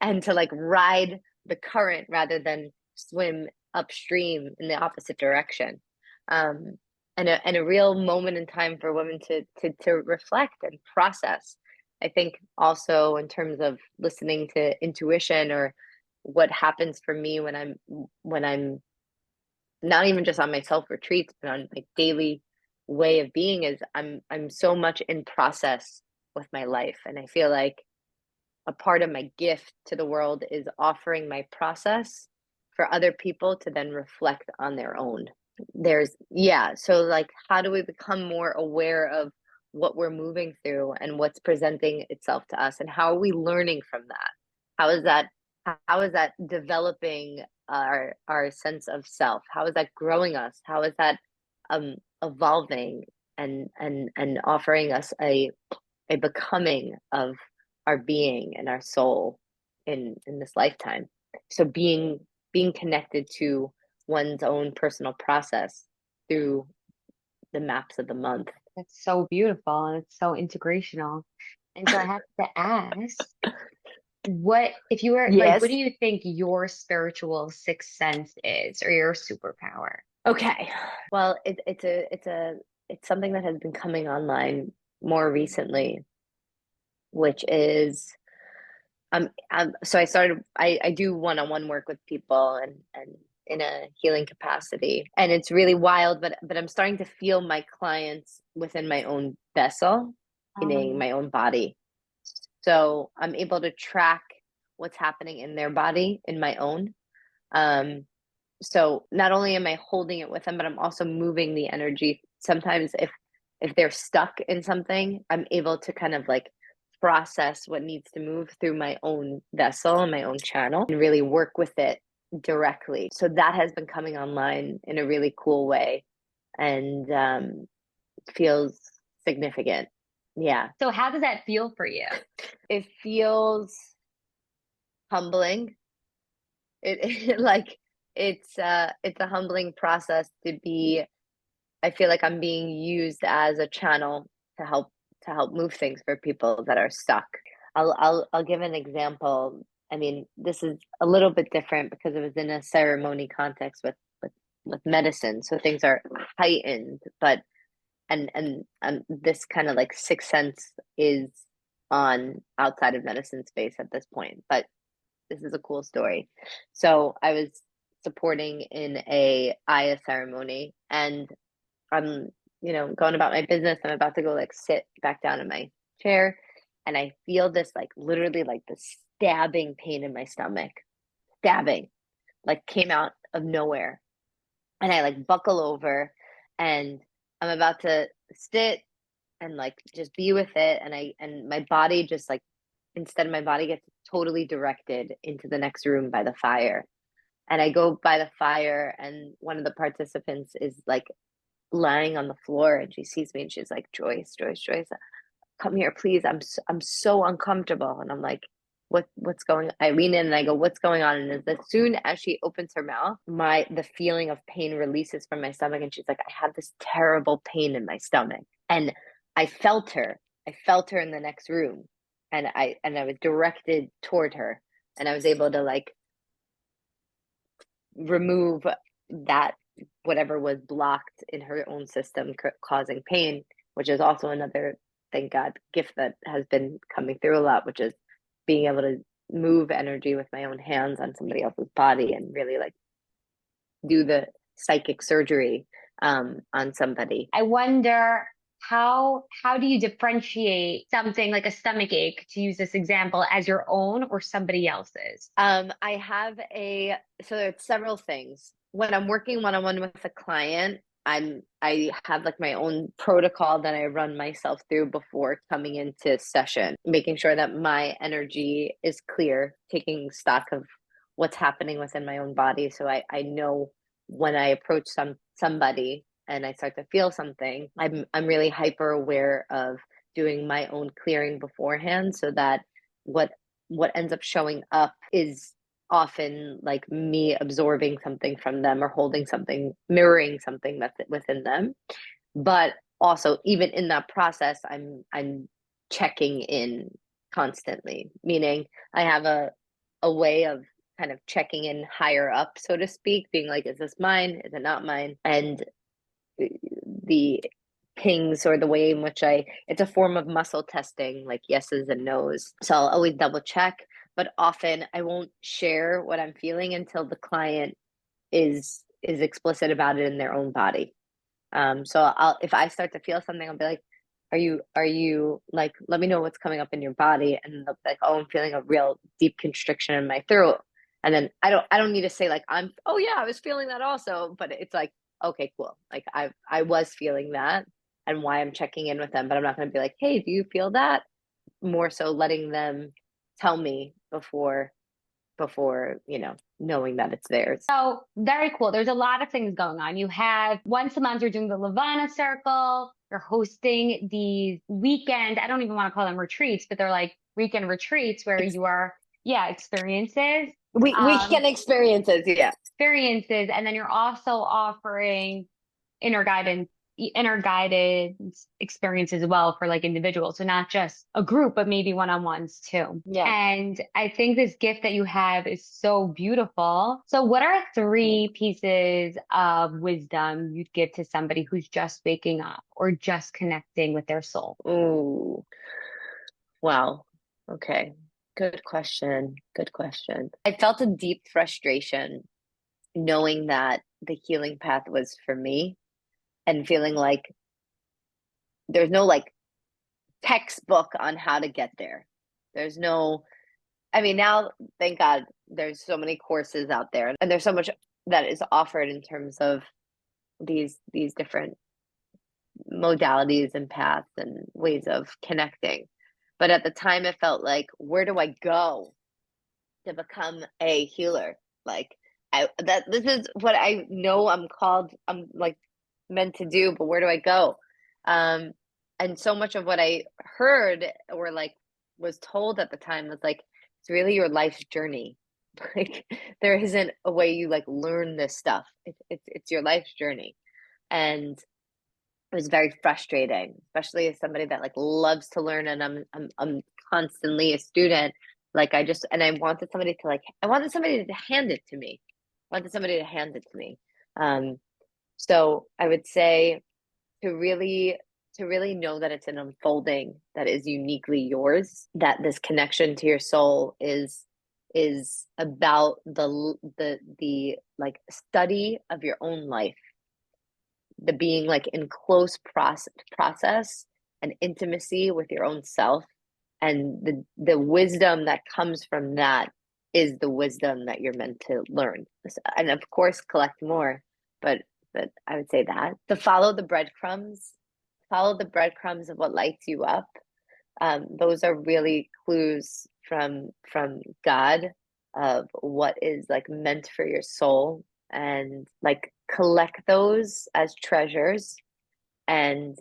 S2: and to like ride the current rather than swim upstream in the opposite direction. um, and a real moment in time for women to reflect and process. I think also in terms of listening to intuition, or what happens for me when I'm not even just on my self retreats but on my daily way of being, is I'm so much in process with my life, and I feel like a part of my gift to the world is offering my process for other people to then reflect on their own. Yeah, so like how do we become more aware of what we're moving through and what's presenting itself to us, and how are we learning from that? How is that how is that developing our sense of self? How is that growing us? How is that evolving and offering us a becoming of our being and our soul in this lifetime? So being connected to one's own personal process through the maps of the month.
S1: That's so beautiful and it's so integrational. And so I have to ask, what if you were like, what do
S2: Yes.
S1: you think your spiritual sixth sense is or your superpower?
S2: Okay. Well, it's something that has been coming online more recently, which is so I do one-on-one work with people and in a healing capacity, and it's really wild, but I'm starting to feel my clients within my own vessel, meaning
S1: Um,
S2: my own body. So I'm able to track what's happening in their body in my own. Um, so not only am I holding it with them, but I'm also moving the energy. Sometimes if they're stuck in something, I'm able to kind of like process what needs to move through my own vessel and my own channel and really work with it directly. So that has been coming online in a really cool way, and feels significant. Yeah.
S1: so how does that feel for you?
S2: It feels humbling. It like it's a humbling process to be. I feel like I'm being used as a channel to help move things for people that are stuck. I'll give an example. I mean, this is a little bit different because it was in a ceremony context with medicine, so things are heightened. But and this kind of like sixth sense is on outside of medicine space at this point. But this is a cool story. So I was supporting in a Aya ceremony, and I'm, going about my business. I'm about to go like sit back down in my chair, and I feel this like literally like the stabbing pain in my stomach. Stabbing, like came out of nowhere. And I like buckle over, and I'm about to sit and like just be with it, and my body just like, instead my body gets totally directed into the next room by the fire. And I go by the fire, and one of the participants is like lying on the floor, and she sees me and she's like, Joyce, Joyce, Joyce, come here, please. I'm so uncomfortable. And I'm like, what's going on? I lean in and I go, what's going on? And as soon as she opens her mouth, the feeling of pain releases from my stomach, and she's like, I have this terrible pain in my stomach. And I felt her. I felt her in the next room. And I was directed toward her, and I was able to like remove that, whatever was blocked in her own system causing pain, which is also another, thank God, gift that has been coming through a lot, which is being able to move energy with my own hands on somebody else's body and really like do the psychic surgery on somebody.
S1: I wonder how do you differentiate something like a stomach ache, to use this example, as your own or somebody else's?
S2: I have so there's several things. When I'm working one-on-one with a client, I have like my own protocol that I run myself through before coming into session, making sure that my energy is clear, taking stock of what's happening within my own body. So I know when I approach somebody and I start to feel something, I'm really hyper aware of doing my own clearing beforehand, so that what what ends up showing up is often like me absorbing something from them or holding something, mirroring something that's within them. But also, even in that process, I'm checking in constantly, meaning I have a way of kind of checking in higher up, so to speak, being like, is this mine? Is it not mine? And the pings, or the way in which it's a form of muscle testing, like yeses and nos. So I'll always double check, but often I won't share what I'm feeling until the client is explicit about it in their own body. So if I start to feel something, I'll be like, are you like, let me know what's coming up in your body. And they'll be like, oh, I'm feeling a real deep constriction in my throat. And then I don't need to say like, oh yeah, I was feeling that also, but it's like, okay, cool. Like I was feeling that and why I'm checking in with them, but I'm not going to be like, hey, do you feel that? More so letting them tell me before, knowing that it's theirs.
S1: So very cool. There's a lot of things going on. You have once a month, you're doing the Levana Circle. You're hosting these weekend, I don't even want to call them retreats, but they're like weekend retreats where
S2: Ex-
S1: you are, yeah, experiences.
S2: we
S1: Um,
S2: can experiences, yeah.
S1: experiences, and then you're also offering inner guidance, inner guided experience as well for like individuals. So not just a group, but maybe one-on-ones too.
S2: Yeah.
S1: And I think this gift that you have is so beautiful. So what are three pieces of wisdom you'd give to somebody who's just waking up or just connecting with their soul?
S2: Ooh, wow. Okay. Good question. Good question. I felt a deep frustration knowing that the healing path was for me and feeling like there's no like textbook on how to get there. There's no, I mean, now, thank God, there's so many courses out there and there's so much that is offered in terms of these different modalities and paths and ways of connecting. But at the time, it felt like, where do I go to become a healer? Like, this is what I know I'm called, I'm like meant to do, but where do I go? Um, and so much of what I heard or like was told at the time was like, it's really your life's journey. Like, there isn't a way you like learn this stuff. It's your life's journey. And it was very frustrating, especially as somebody that like loves to learn and I'm constantly a student. Like I wanted somebody to like I wanted somebody to hand it to me. I wanted somebody to hand it to me. Um, so I would say to really know that it's an unfolding that is uniquely yours, that this connection to your soul is about the like study of your own life, the being like in close process and intimacy with your own self, and the wisdom that comes from that is the wisdom that you're meant to learn, and of course collect more, but I would say that to follow the breadcrumbs of what lights you up. Those are really clues from God of what is like meant for your soul, and like collect those as treasures and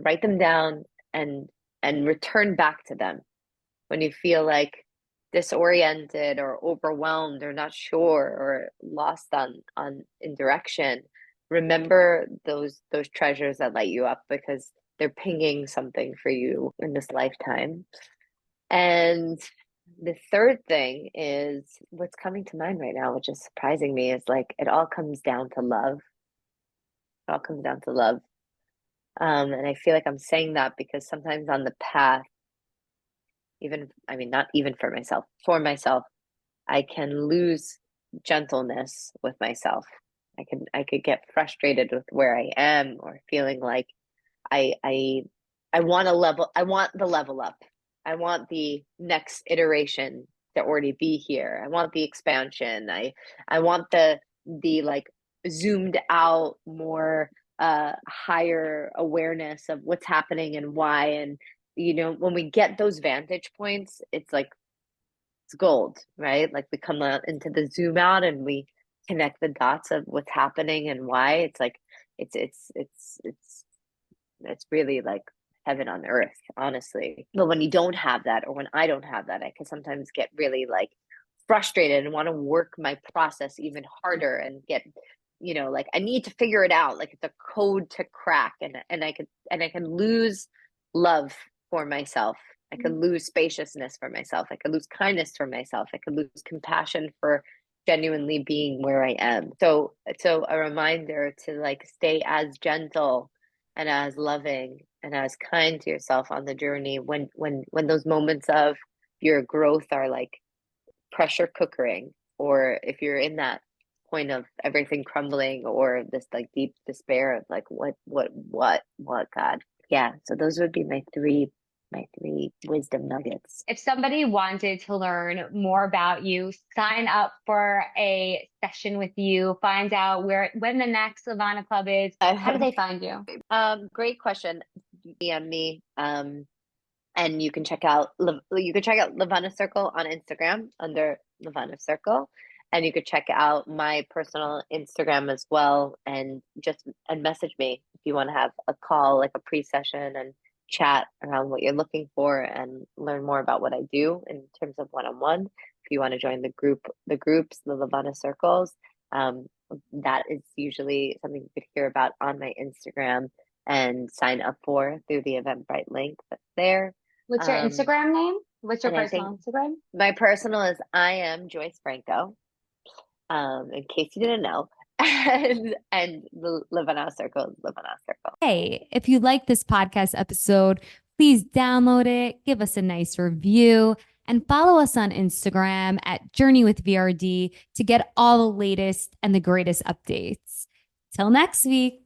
S2: write them down and return back to them when you feel like disoriented or overwhelmed or not sure or lost on in direction. Remember those treasures that light you up, because they're pinging something for you in this lifetime. And the third thing is what's coming to mind right now, which is surprising me, is like it all comes down to love. It all comes down to love. And I feel like I'm saying that because sometimes on the path, even, I mean, not even for myself, I can lose gentleness with myself. I could get frustrated with where I am, or feeling like I I I want to level I want the level up. I want the next iteration to already be here. I want the expansion. I want the like zoomed out more higher awareness of what's happening and why. And when we get those vantage points, it's like it's gold, right? Like we come out into the zoom out and we connect the dots of what's happening and why. It's like it's really like heaven on earth, honestly. But when you don't have that, or when I don't have that, I can sometimes get really like frustrated and want to work my process even harder and get, like I need to figure it out. Like it's a code to crack, and I can lose love for myself. I can lose spaciousness for myself. I can lose kindness for myself. I can lose compassion for genuinely being where I am. So a reminder to like stay as gentle and as loving and as kind to yourself on the journey, when those moments of your growth are like pressure cookering, or if you're in that point of everything crumbling, or this like deep despair of like what God. Yeah, so those would be my my three wisdom nuggets.
S1: If somebody wanted to learn more about you, sign up for a session with you, find out when the next Levana Club is, how do they find you?
S2: Great question. DM me. And you can check out Levana Circle on Instagram under Levana Circle, and you could check out my personal Instagram as well, and message me if you want to have a call, like a pre-session, and chat around what you're looking for and learn more about what I do in terms of one-on-one. If you want to join the groups, the Levana Circles, um, that is usually something you could hear about on my Instagram and sign up for through the Eventbrite link that's there.
S1: What's your Instagram name? What's your
S2: And I think
S1: personal Instagram?
S2: my personal is I am Joyce Franco, in case you didn't know. And the Levana Circle is Levana Circle.
S3: Hey, if you like this podcast episode, please download it, give us a nice review, and follow us on Instagram at Journey with VRD to get all the latest and the greatest updates. Till next week.